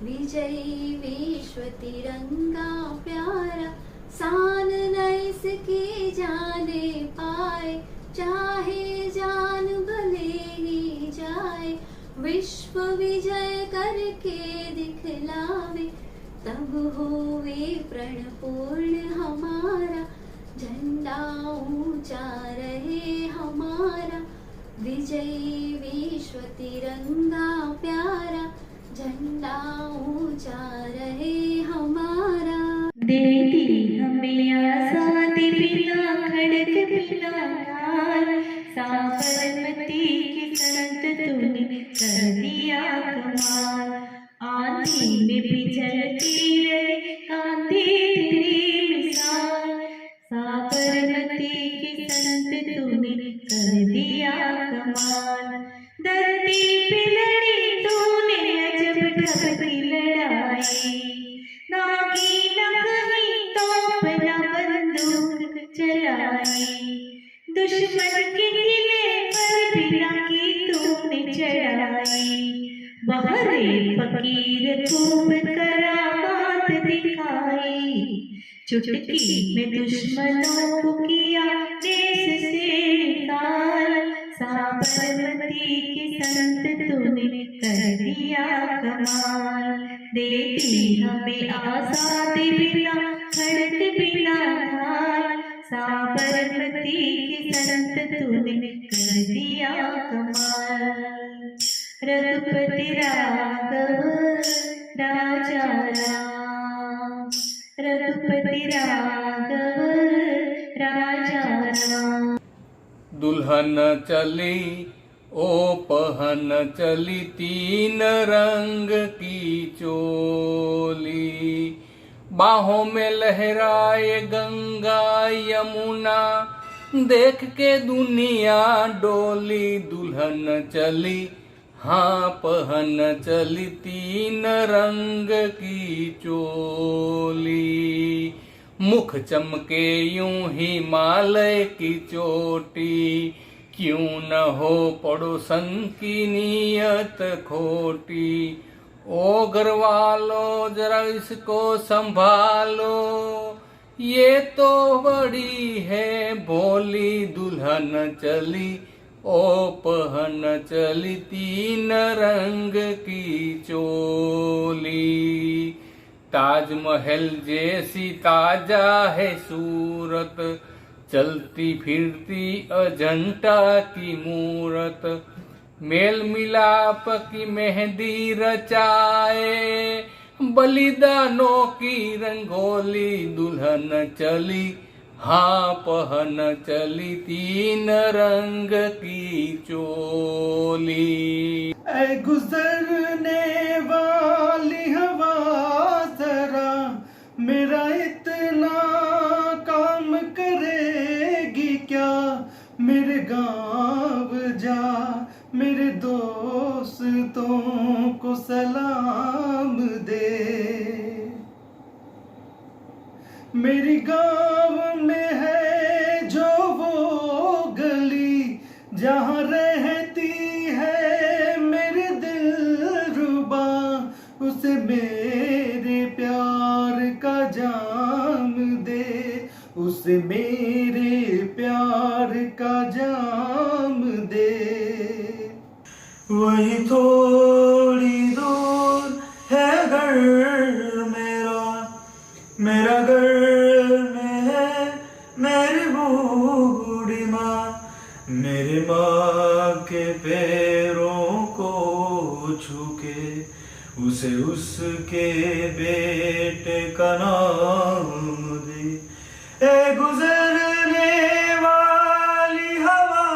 विजयी विश्व तिरंगा प्यारा, शान न इसकी जाने पाए, चाहे जान भले ही जाए, विश्व विजय करके दिखलावे, तब होवे प्रण पूर्ण हमारा, झंडा ऊंचा रहे हमारा, विजयी विश्व तिरंगा प्यारा, झंडा ऊंचा रहे हमारा। देती हमें आजादी बिना खड़क बिना यार, साबरमती की संत तूने कर दिया कमाल, आंधी में भी जलती रहे गांधी तेरी मिसाल, साबरमती की संत तूने कर दिया कमाल। धरती पे लड़ी तूने अजब ढंग की लड़ाई, ना की न कहीं तोप न बंदूक चलाई। दुश्मन के किले पर बिना की तूने चढ़ाई। बहरे फकीर खूब करामात दिखाई, चुटकी में दुश्मनों को किया देश से निकाल। साबरमती के संत तूने कर दिया कमाल। देती हमें आजादी बिना खड़क बिना ढाल। साबरमती के संत तूने कर दिया कमाल। रघुपति राघव राजा राम, रघुपति राघव राजा राम। दुल्हन चली ओ पहन चली तीन रंग की चोली, बाहों में लहराए गंगा यमुना, देख के दुनिया डोली। दुल्हन चली हाँ पहन चली तीन रंग की चोली, मुख चमके यूं हिमालय की चोटी, क्यों न हो पड़ोसन की नीयत खोटी। ओ घर वालों जरा इसको संभालो, ये तो बड़ी है भोली। दुल्हन चली ओ पहन चली तीन रंग की चोली, ताजमहल जैसी ताजा है सूरत, चलती फिरती अजंता की मूरत। मेल मिलाप की मेहंदी रचाए, बलिदानों की रंगोली। दुल्हन चली हाँ पहन चली तीन रंग की चोली। ऐ गुजरने वाली हवा जरा मेरा इतना काम करेगी क्या। मेरे गाँव जा मेरे दोस्तों को सलाम दे। मेरी गाँव में है जो वो गली, जहाँ रहती है मेरे दिलरुबा, उसे मेरे प्यार का जाम दे, उसे मेरे प्यार का जाम दे। वही थोड़ी दूर है घर मेरा, मेरा घर में है मेरी बूढ़ी माँ। मेरी माँ के पैरों को छू के उसे उसके बेटे का नाम दे। ए गुजरने वाली हवा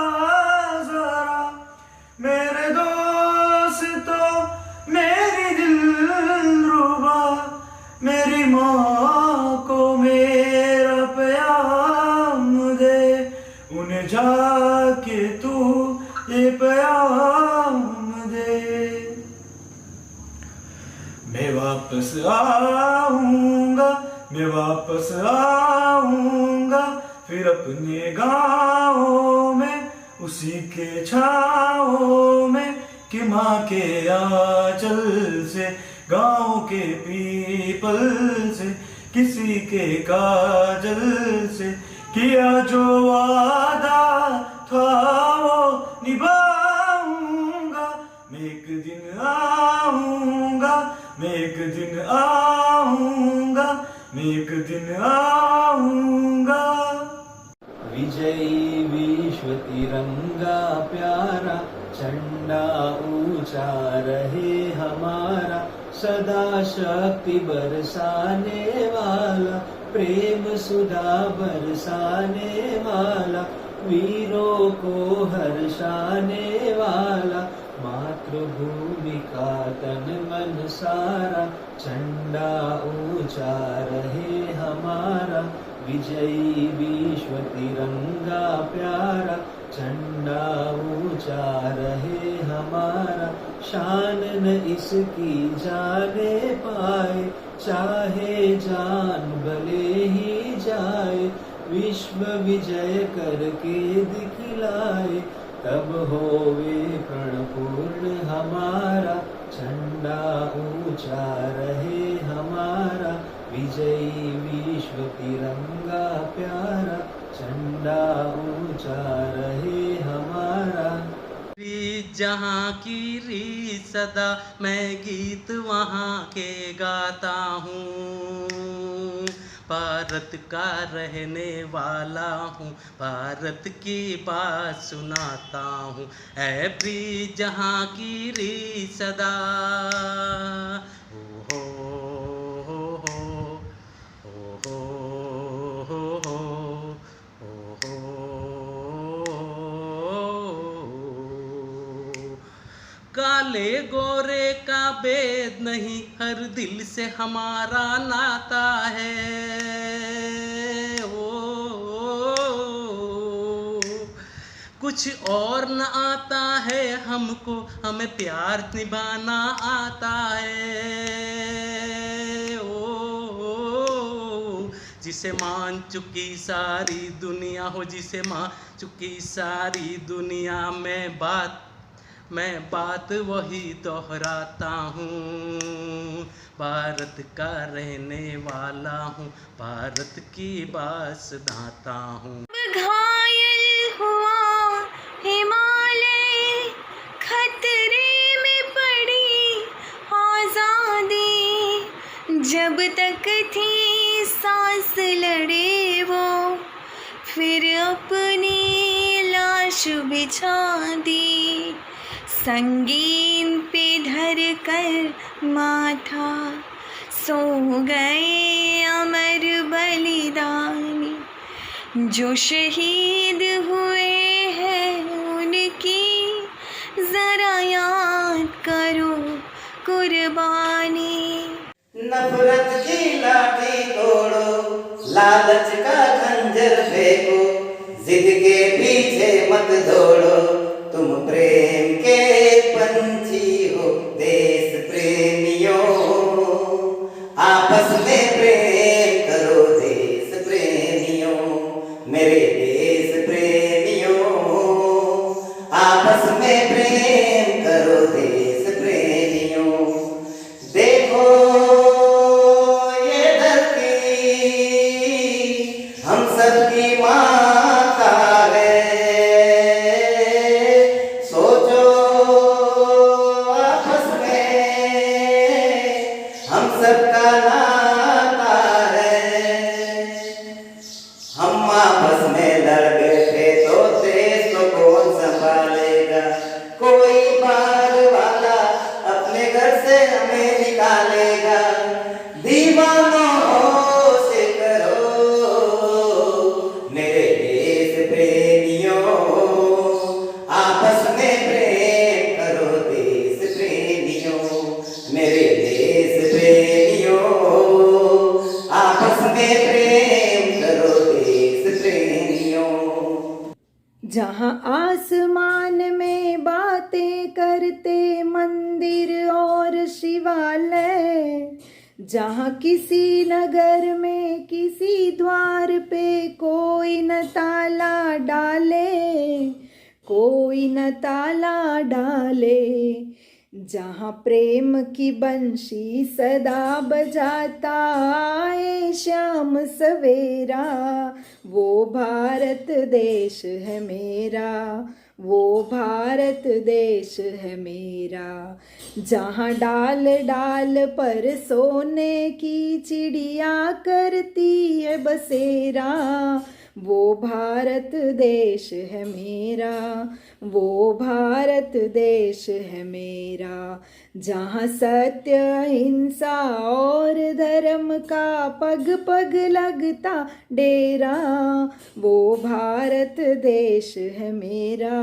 जरा मेरे दोस्तों मेरी दिलरुबा, मेरी माँ को मेरा प्याम दे। उन्हें जाके तू ये प्याम दे। मैं वापस आऊंगा, मैं वापस आऊंगा, फिर अपने गाँव में उसी के छाँव में, कि माँ के आंचल से गाँव के पीपल से किसी के काजल से किया जो वादा था वो निभाऊंगा। मैं एक दिन आऊंगा, मैं एक दिन आऊंगा, मैं एक दिन आऊंगा। विजयी विश्व तिरंगा प्यारा, झंडा ऊंचा रहे हमारा, सदा शक्ति बरसाने वाला, प्रेम सुधा बरसाने वाला, वीरों को हर्षाने वाला, मातृभूमि का तन मन सारा, झंडा ऊंचा रहे हमारा, विजयी विश्व तिरंगा प्यारा, झंडा ऊंचा रहे हमारा, शान न इसकी जाने पाए, चाहे जान भले ही जाए, विश्व विजय करके दिखलाए, तब होवे प्रणपूर्ण हमारा, झंडा ऊंचा रहे हमारा, विजयी विश्व तिरंगा प्यारा, झंडा ऊंचा रहे हमारा। जहाँ की रीत सदा मैं गीत वहाँ के गाता हूँ, भारत का रहने वाला हूँ, भारत की बात सुनाता हूँ, ऐ प्रीत जहाँ की रीत सदा। ओ हो हो हो ओ हो हो हो काले गोरे का भेद नहीं, हर दिल से हमारा नाता है। कुछ और न आता है हमको, हमें प्यार निभाना आता है। जिसे मान चुकी सारी दुनिया हो, जिसे मान चुकी सारी दुनिया में मैं बात वही दोहराता हूँ, भारत का रहने वाला हूँ, भारत की बात सुनाता हूँ। घायल हुआ हिमालय, खतरे में पड़ी आजादी, जब तक थी सांस लड़े वो, फिर अपनी लाश बिछा दी, संगीन पे धर कर माथा, सो गए अमर बलिदानी, जो शहीद हुए हैं उनकी जरा याद करो कुर्बानी। नफरत की लाठी तोड़ो, लालच का खंजर फेंको, जिद के पीछे मत दौड़ो, तुम प्रेम के पंछी हो देश प्रेमियों, आपस में प्रेम करो देश प्रेमियों, मेरे देश प्रेमियों, आपस में प्रेम करो देश प्रेमियों। देखो ये धरती हम सबकी माता है, सोचो आपस में हम सबका नाता है। हम आपस में लड़ बैठे तो देश को कौन संभालेगा, कोई बाहर वाला अपने घर से हमें निकालेगा। दीवानों से करो मेरे देश प्रेमियों, आपस में प्रेम करो देश प्रेमियों, मेरे देश प्रेमियों, आपस में प्रेम करो देश प्रेमियों। जहाँ आसमान में बातें करते मंदिर और शिवालय, जहाँ किसी नगर में किसी द्वार पे कोई न ताला डाले, कोई न ताला डाले, जहाँ प्रेम की बंशी सदा बजाता है श्याम सवेरा, वो भारत देश है मेरा, वो भारत देश है मेरा। जहाँ डाल डाल पर सोने की चिड़िया करती है बसेरा, वो भारत देश है मेरा, वो भारत देश है मेरा। जहाँ सत्य अहिंसा और धर्म का पग पग लगता डेरा, वो भारत देश है मेरा,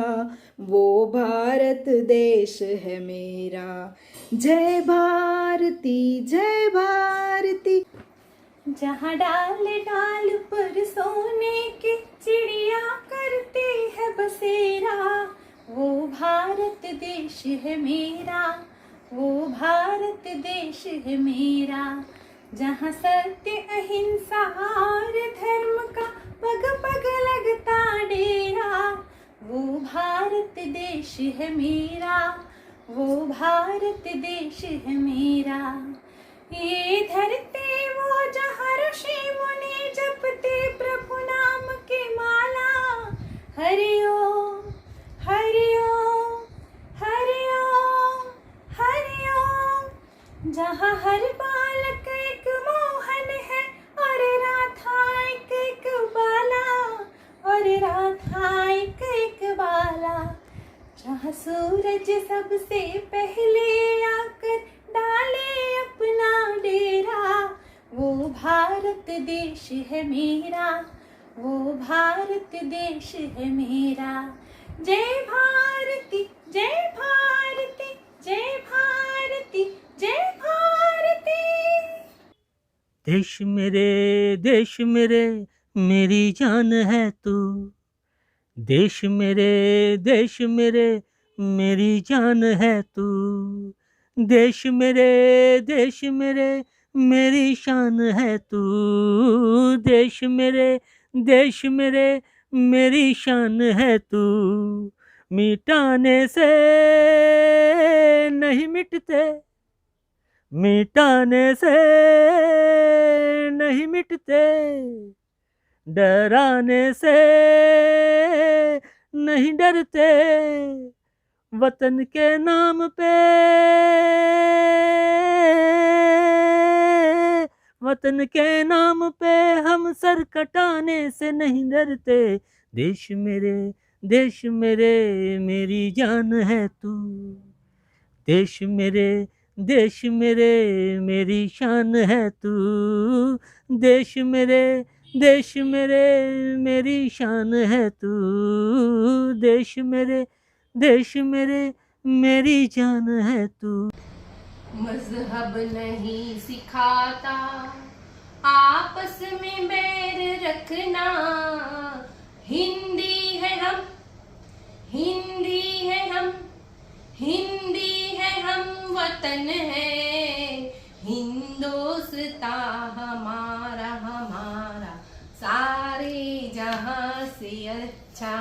वो भारत देश है मेरा। जय भारती जय भारती, जहाँ डाल डाल पर सोने की चिड़िया करती है बसेरा, वो भारत देश है मेरा, वो भारत देश है मेरा। जहाँ सत्य अहिंसा और धर्म का पग पग लगता डेरा, वो भारत देश है मेरा, वो भारत देश है मेरा। ये धरती वो जहाँ ऋषि मुनि जपते प्रभु नाम की माला, हरि ओम हरि ओम हरि ओम हरि ओम। जहाँ हर बालक एक मोहन है और राधा एक एक बाला, और राधा एक एक बाला। जहाँ सूरज सबसे पहले आकर डाले अपना डेरा, वो भारत देश है मेरा, वो भारत देश है मेरा। जय भारती जय भारती जय भारती जय भारती। देश मेरे मेरी जान है तू, देश मेरे मेरी जान है तू। देश मेरे मेरी शान है तू, देश मेरे मेरी शान है तू। मिटाने से नहीं मिटते, मिटाने से नहीं मिटते, डराने से नहीं डरते। वतन के नाम पे, वतन के नाम पे हम सर कटाने से नहीं डरते। देश मेरे मेरी जान है तू, देश मेरे मेरी शान है तू। देश मेरे मेरी शान है तू, देश मेरे मेरी जान है तू। मजहब नहीं सिखाता आपस में बैर रखना, हिंदी है हम, हिंदी है हम, हिंदी है हम, वतन है हिंदोस्ता हमारा, हमारा सारे जहां से अच्छा।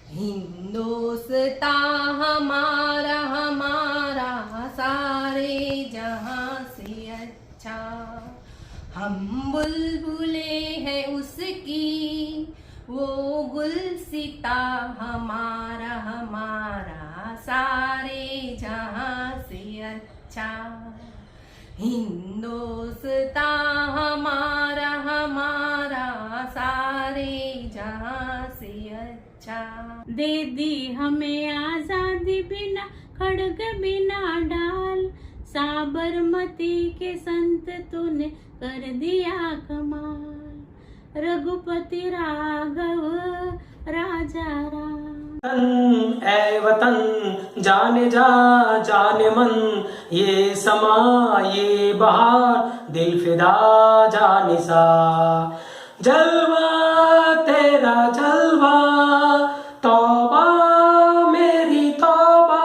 हिंदोस्ता हमारा, हमारा सारे जहां से अच्छा। हम बुलबुले हैं उसकी, वो गुलसिता हमारा, हमारा सारे जहां से अच्छा। हिंदोस्ता हमारा, हमारा सारे जहां से अच्छा। दे दी हमें आजादी बिना खड़ग बिना डाल, साबरमती के संत तूने कर दिया कमाल। रघुपति राघव राजा राम। ऐ वतन जाने जा जाने मन, ये समा ये बहार दिल फिदा जाने सा। जलवा तेरा जलवा, तौबा मेरी तौबा,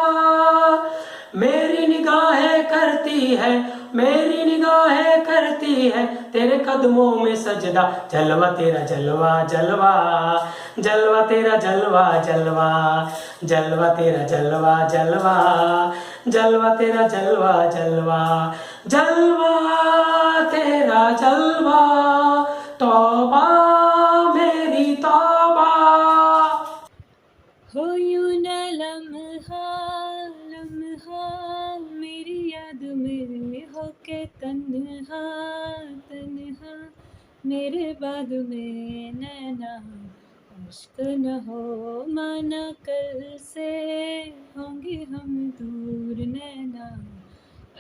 मेरी निगाहें करती है, मेरी निगाहें करती है तेरे कदमों में सजदा। जलवा तेरा जलवा जलवा, जलवा तेरा जलवा जलवा, जलवा तेरा जलवा जलवा, जलवा तेरा जलवा जलवा, जलवा तेरा जलवा, तौबा मेरी तौबा। हो यूं न लम्हा लम्हा मेरी याद में हो के तन्हा तन्हा, मेरे बाद में नैना अश्क न हो माना, कल से होंगे हम दूर नैना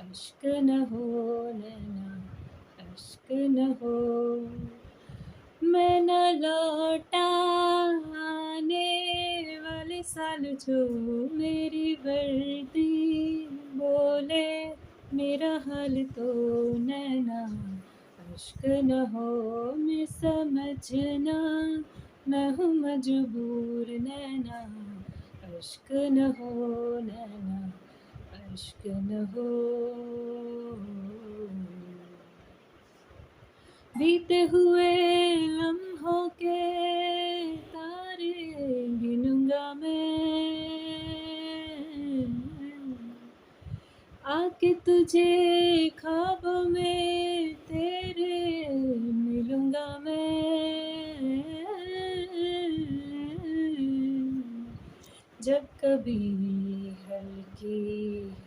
अश्क न हो, नैना अश्क न हो। मैं न लौटा आने वाले साल जो मेरी वर्दी बोले, मेरा हाल तो नैना अश्क न हो मैं समझना, मैं हूँ मजबूर नैना, अश्क न हो नैना, अश्क न हो। बीते हुए लम्हों के तारे गिनूंगा मैं, आके तुझे ख्वाबों में तेरे मिलूंगा मैं। जब कभी हल्की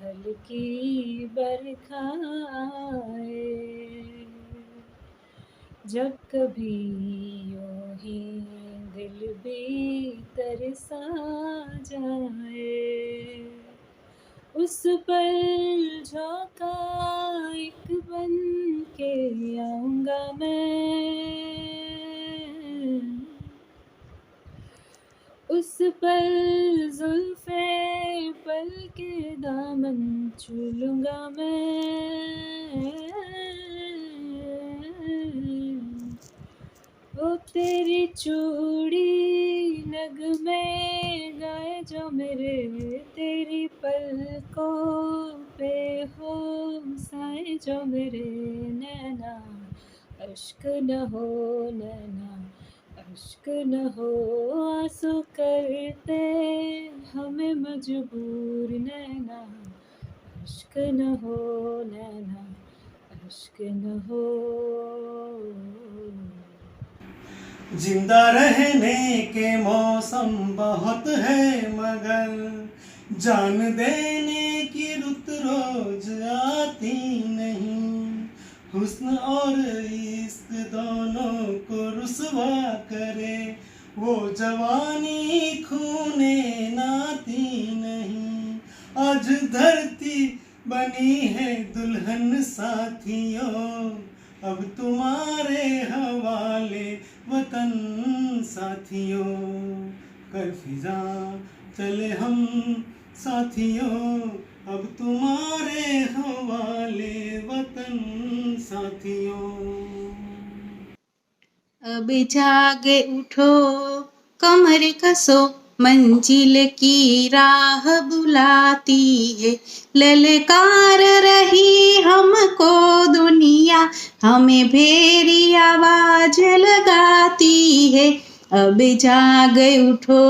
हल्की बरखा आए, जब कभी यूं ही दिल भी तरसा जाए, उस पल झोंका एक बन के आऊंगा मैं, उस पल जुल्फे पल के दामन छू लूंगा मैं। वो तेरी चूड़ी नगमे गाए जो मेरे, तेरी पलकों पे हो साए जो मेरे नैना, अश्क न हो नैना, अश्क न हो। आंसू करते हमें मजबूर नैना, अश्क न हो नैना, अश्क न हो। जिंदा रहने के मौसम बहुत है मगर जान देने की रुत रोज आती नहीं। हुस्न और इश्क दोनों को रुसवा करे वो जवानी खूने नाती नहीं। आज धरती बनी है दुल्हन साथियों, अब तुम्हारे हवाले वतन साथियों। कर फिजा चले हम साथियों, अब तुम्हारे हवाले वतन साथियों। अब जागे उठो कमर कसो, मंजिल की राह बुलाती है। ललकार रही हमको दुनिया, हमें भेरी आवाज लगाती है। अब जागे उठो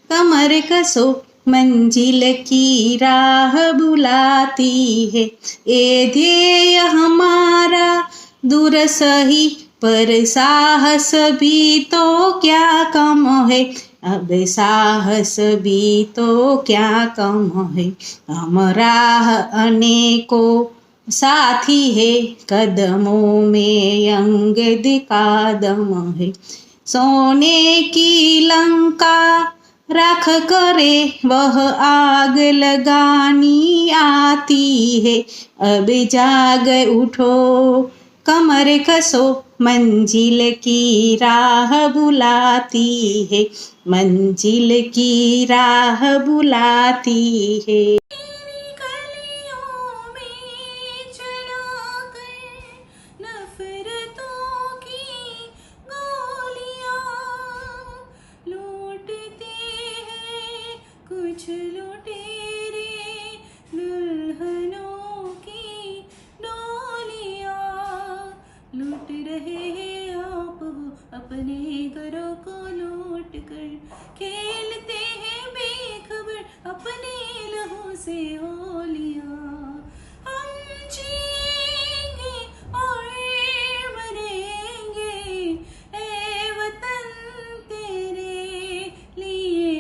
कमर कसो, मंजिल की राह बुलाती है। ये ध्येय हमारा दूर सही, पर साहस भी तो क्या कम है। अब साहस भी तो क्या कम है। हम राह अनेकों साथी है, कदमों में अंगद कदम है। सोने की लंका राख करे वह आग लगानी आती है। अब जाग उठो कमर कसो, मंजिल की राह बुलाती है। मंजिल की राह बुलाती है। कुछ लुटेरे दुल्हनों की डोलियां लूट रहे हैं आप वो अपने घरों को लूट कर। खेलते हैं बेखबर अपने लहू से होलियां। हम जिएंगे और मरेंगे ए वतन तेरे लिए।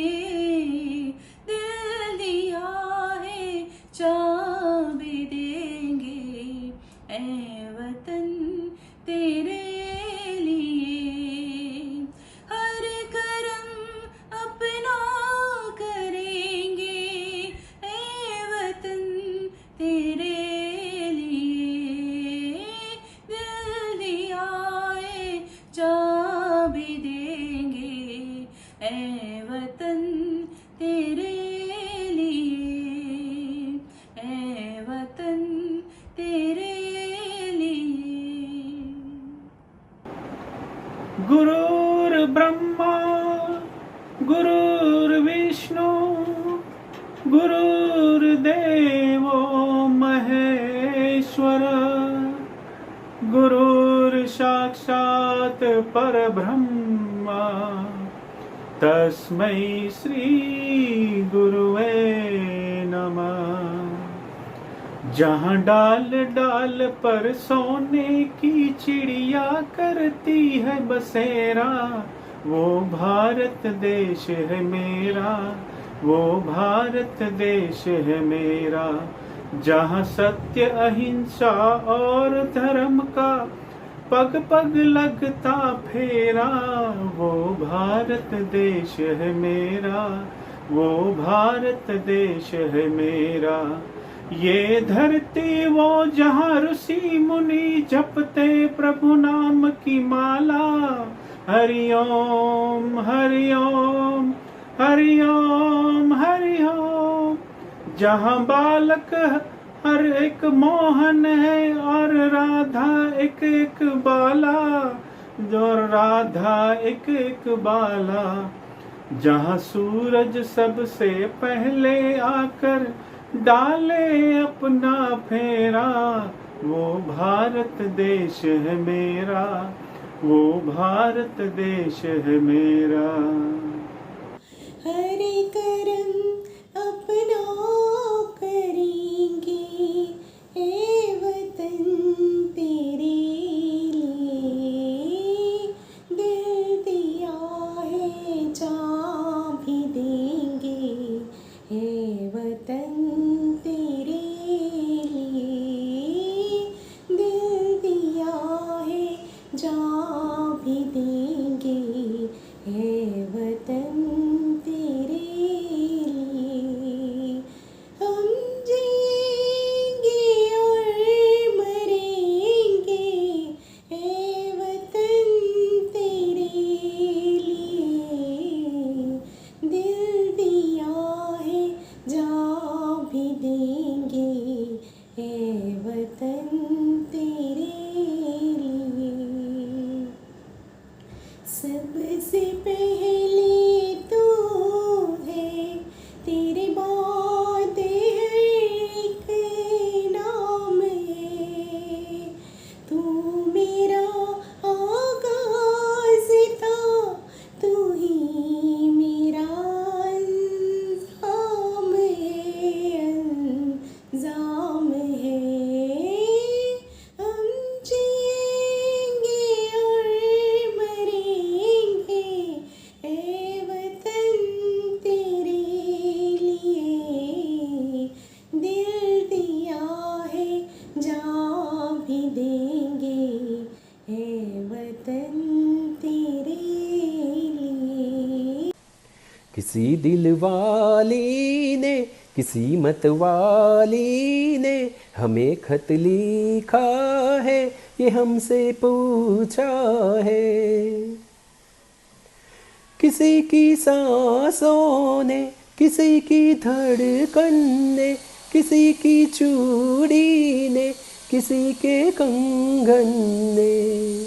दिल दिया है जान भी देंगे ए वतन तेरे लिए। हर करम अपना करेंगे ए वतन तेरे लिए। ब्रह्मा गुरुर्विष्णु गुरुर्देवो महेश्वर गुरुर्साक्षात् परब्रह्मा तस्मै श्री गुरुवे नमः। जहाँ डाल डाल पर सोने की चिड़िया करती है बसेरा, वो भारत देश है मेरा, वो भारत देश है मेरा। जहाँ सत्य अहिंसा और धर्म का पग पग लगता फेरा, वो भारत देश है मेरा, वो भारत देश है मेरा। ये धरती वो जहाँ ऋषि मुनि जपते प्रभु नाम की माला, हरि ओम हरि ओम हरि ओम हरि ओम। जहाँ बालक हर एक मोहन है और राधा एक एक बाला, जो राधा एक एक बाला। जहाँ सूरज सबसे पहले आकर डाले अपना फेरा, वो भारत देश है मेरा, वो भारत देश है मेरा। हरे करम अपना करेंगे ए वतन तेरे लिए, दिल दिया है जान भी देंगे ए वतन तेरे लिए, दिल दिया है जान भी देंगे ए वतन तेरे लिए। हम जिएंगे और मरेंगे ए वतन तेरे लिए, दिल दिया है जान भी देंगे ए वतन तेरे लिए। सबसे पहले तो है तेरे बाद एक नाम है, तू मेरा आगाज़ था, तू ही मेरा अंजाम है, अंजाम है। हम जिएंगे और मरेंगे ए वतन तेरे लिए, दिल दिया है जान भी देंगे ए वतन तेरे लिए। किसी दिल वाली ने किसी मत वाली ने हमें खत लिखा है, ये हमसे पूछा है। किसी की सांसों ने, किसी की धड़कन ने, किसी की चूड़ी ने, किसी के कंगन ने,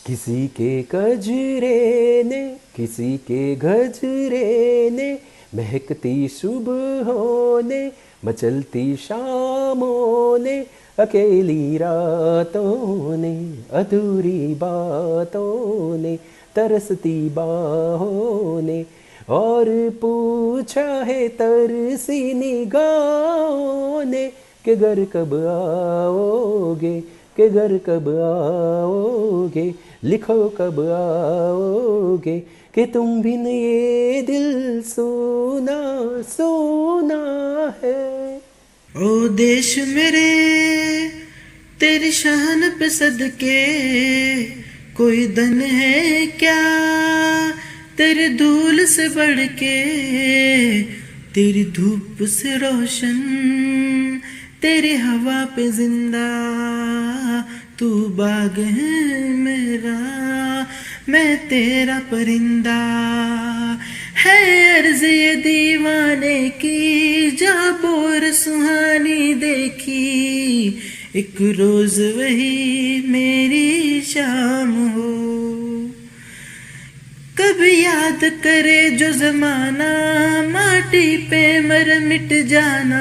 किसी के गजरे ने, किसी के गजरे ने, महकती सुबहों ने, मचलती शामों ने, अकेली रातों ने, अधूरी बातों ने, तरसती बाहों ने, और पूछा है तरसी निगाहों ने कि घर कब आओगे, कि घर कब आओगे, लिखो कब आओगे, कि तुम बिन ये दिल सोना सोना है। ओ देश मेरे तेरी शान पे सदके कोई धन है क्या, तेरे धूल से बढ़ के, तेरी धूप से रोशन, तेरी हवा पे जिंदा, तू बाग है मेरा, मैं तेरा परिंदा। है अर्ज़ ये दीवाने की, जा बोर सुहानी देखी, एक रोज वही मेरी शाम हो। याद करे जो जमाना, माटी पे मर मिट जाना,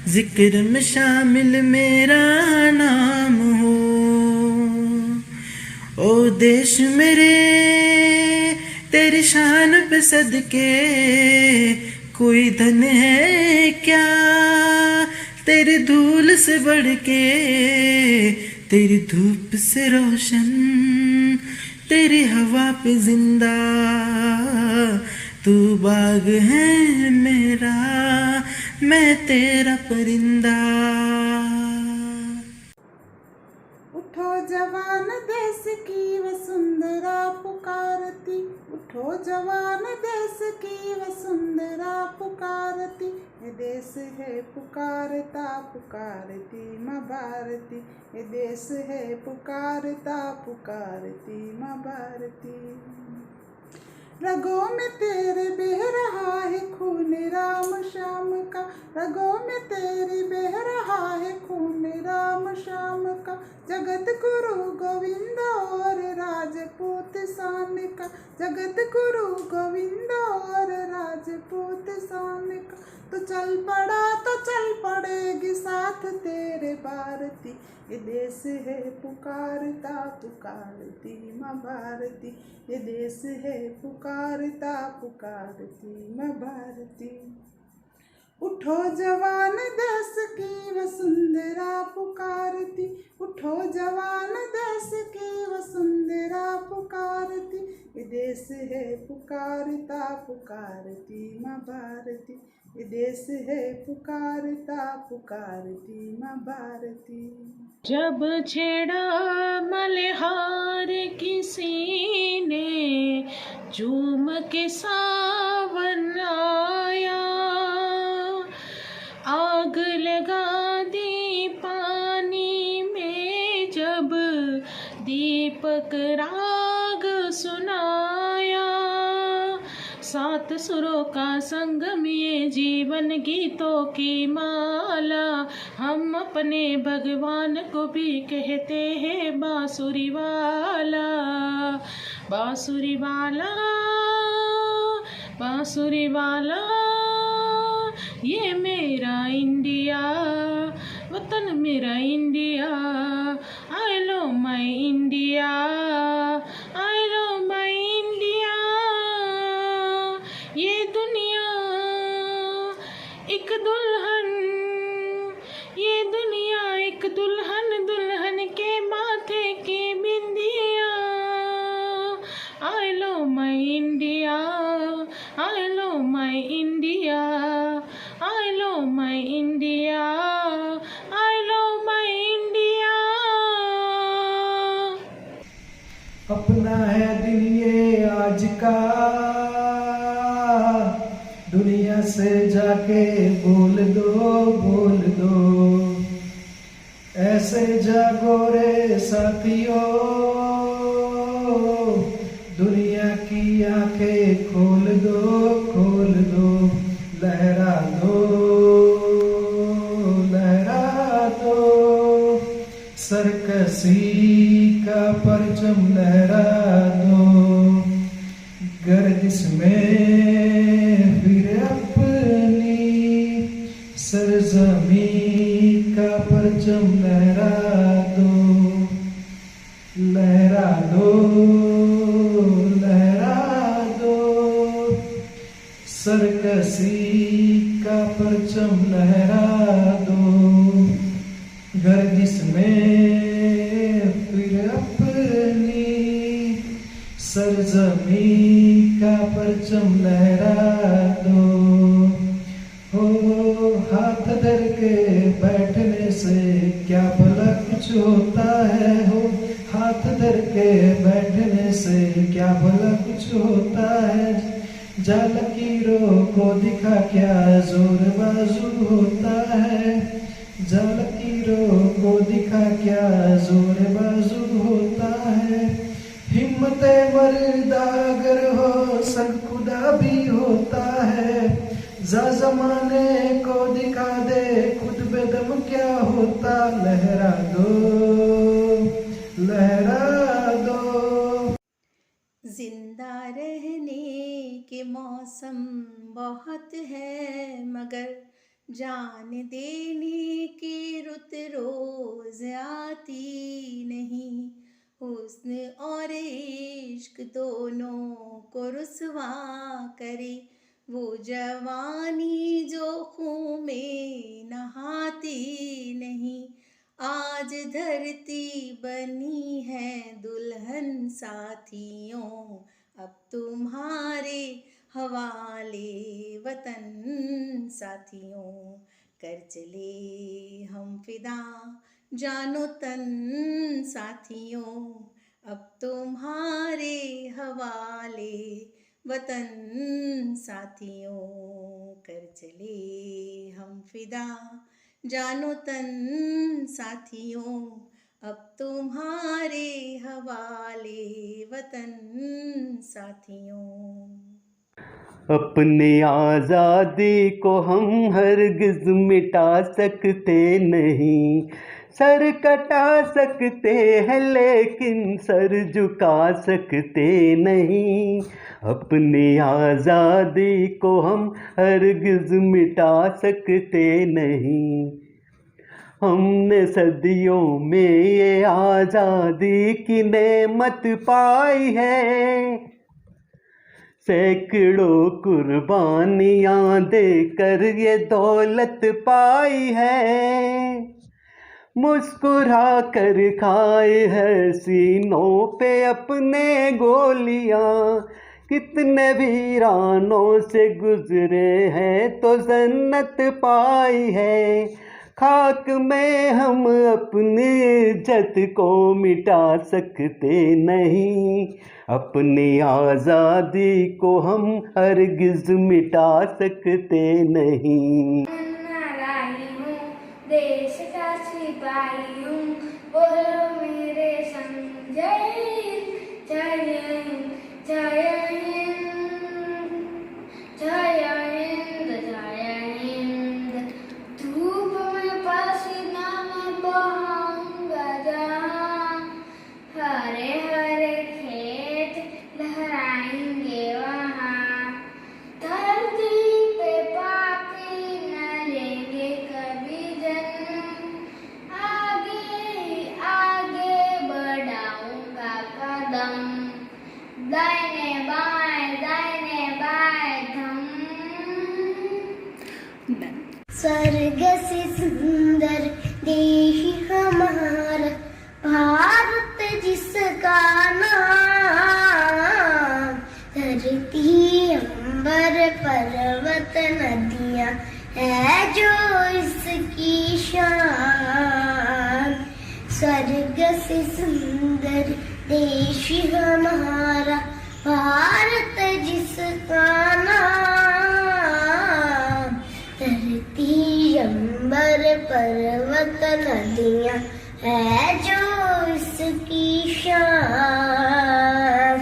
जिक्र में शामिल मेरा नाम हो। ओ देश मेरे तेरी शान पे सदके, कोई धन है क्या तेरी धूल से बढ़ के, तेरी धूप से रोशन, तेरी हवा पे जिंदा, तू बाग है मेरा, मैं तेरा परिंदा। उठो जवान देश की वसुंधरा पुकारती, उठो जवान देश की वसुंधरा पुकारती, ये देश है पुकारता पुकारती माँ भारती, ये देश है पुकारता पुकारती माँ भारती। रगों में तेरे बह रहा है खून राम श्याम का, रगों में तेरे बह रहा है खून राम श्याम का, जगत गुरु गोविंद और राजपूत शान का, जगत गुरु गोविंद और राजपूत शान का। तो चल पड़ा तो चल पड़ेगी साथ तेरे भारती, ये देश है पुकारता पुकारती माँ भारती, ये देश है पुकारता पुकारती माँ भारती। उठो जवान देश की वसुंधरा पुकारती, उठो जवान देश की वसुंधरा पुकारती, ये देश है पुकारता पुकारती माँ भारती, ये देश है पुकारता पुकारती माँ भारती। जब छेड़ा मल्हार किसी ने, झूम के सावन आया, आग लगा दी पानी में जब दीपक राग सुनाया, सात सुरों का संगम ये जीवन गीतों की माला, हम अपने भगवान को भी कहते हैं बांसुरी वाला, बांसुरी वाला, बांसुरी वाला, ये मेरा इंडिया, वतन मेरा India, I love my India, I love my India. ये दुनिया एक दुल्हन, ये दुनिया एक दुल्हन, दुल्हन के माथे की बिंदिया, I love my India, I love my India, I love my India, I love my India. अपना है दिन ये आज का, दुनिया से जाके बोल दो, ऐसे जागो रे साथियों, दुनिया की आंखें खोल दो, लहरा दो, सरकसी का परचम लहरा दो, गर्दिश में फिर अपनी सरजमी का परचम लहरा दो, लहरा दो, लहरा दो, सरकसी का परचम लहरा दो, गर्दिश में फिर अपनी सरजमी का परचम लहरा दो। हो हाथ धर के बैठने से क्या भला कुछ होता है, हो हाथ धर के बैठने से क्या भला कुछ होता है, जा लकीरों को दिखा क्या जोर बाजू होता है, जा लकीरों को दिखा क्या जोर बाजू होता है, हिम्मते मर्दा अगर हो संग खुदा भी होता है, जा जमाने को दिखा दे खुद बेदम क्या होता, लहरा दो, लहरा दो। जिंदा रहने के मौसम बहुत है, मगर जान देने की रुत रोज आती नहीं। हुस्न और इश्क दोनों को रुसवा करे वो जवानी जो खून में नहाती नहीं। आज धरती बनी है दुल्हन साथियों, अब तुम्हारे हवाले वतन साथियों। कर चले हम फिदा जानो तन साथियों, अब तुम्हारे हवाले वतन साथियों। कर चले हम फिदा जानो तन साथियों, अब तुम्हारे हवाले वतन साथियों। अपनी आज़ादी को हम हरगिज़ मिटा सकते नहीं। सर कटा सकते हैं लेकिन सर झुका सकते नहीं। अपनी आज़ादी को हम हरगिज़ मिटा सकते नहीं। हमने सदियों में ये आज़ादी की नेमत पाई है। सैकड़ों कुर्बानियाँ देकर ये दौलत पाई है। मुस्कुरा कर खाए है सीनों पे अपने गोलियाँ। कितने वीरानों से गुजरे हैं तो जन्नत पाई है। खाक में हम अपनी इज्जत को मिटा सकते नहीं। अपनी आज़ादी को हम हरगिज़ मिटा सकते नहीं। देश का सिपाही हूँ, बोलो मेरे संग जय हिंद जय हिंद जय हिंद जय हिंद जय हिंद। धूप में पसीना में बहाऊंगा जहाँ, हरे हरे खेत लहराएंगे वहाँ। धरती पे पापी न लेंगे कभी जन्म, आगे ही आगे बढ़ाऊंगा कदम। दाहिने बाएं धम। स्वर्ग से सुंदर देश हमारा भारत जिसका नाम। धरती अंबर पर्वत नदियाँ है जो इसकी शान। स्वर्ग से सुंदर देश हमारा भारत जिसका नाम। धरती अंबर पर्वत नदियाँ है जो इसकी शान।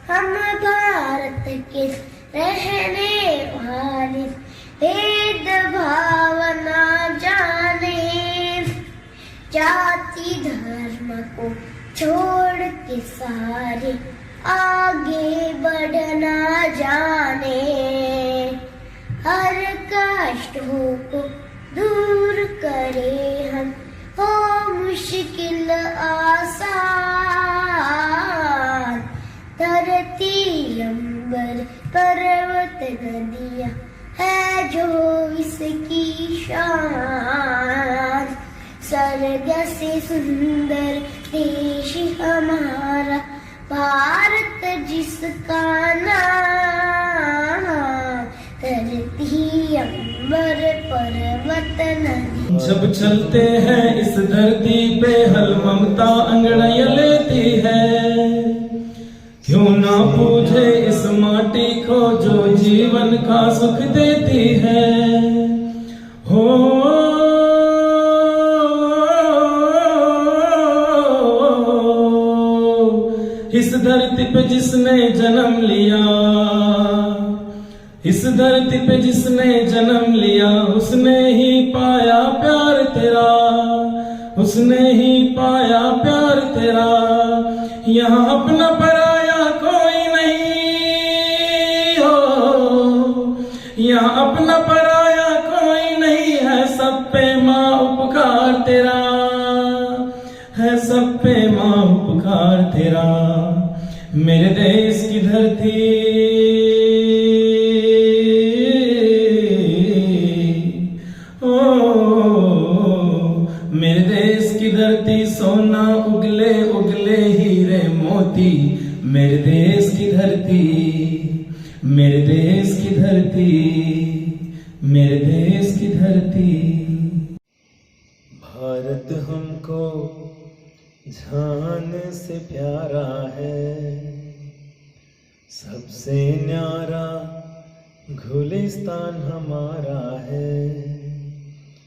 हम भारत के रहने वाले भेद भावना जाने। जाति धर्म को छोड़ के सारे आगे बढ़ना जाने। हर कष्टों को दूर करे हम, हो मुश्किल आसान। धरती अंबर पर्वत नदियाँ है जो इसकी शान। स्वर्ग से सुंदर देश हमारा भारत जिसका नाम। धरती अंबर पर्वत नदी। जब चलते हैं इस धरती पे हल ममता अंगड़ाइयाँ लेती है। क्यों ना पूछे इस माटी को जो जीवन का सुख देती है। हो इस धरती पे जिसने जन्म लिया, इस धरती पे जिसने जन्म लिया, उसने ही पाया प्यार तेरा, उसने ही पाया प्यार तेरा। यहाँ अपना पराया कोई यहाँ अपना पराया कोई नहीं है, सब पे माँ उपकार तेरा है, सब पे माँ उपकार तेरा। मेरे देश की धरती मेरे देश की धरती सोना उगले उगले हीरे मोती। मेरे देश की धरती, मेरे देश की धरती, मेरे देश की धरती। भारत हमको जान से प्यारा है, सबसे न्यारा गुलिस्तान हमारा है।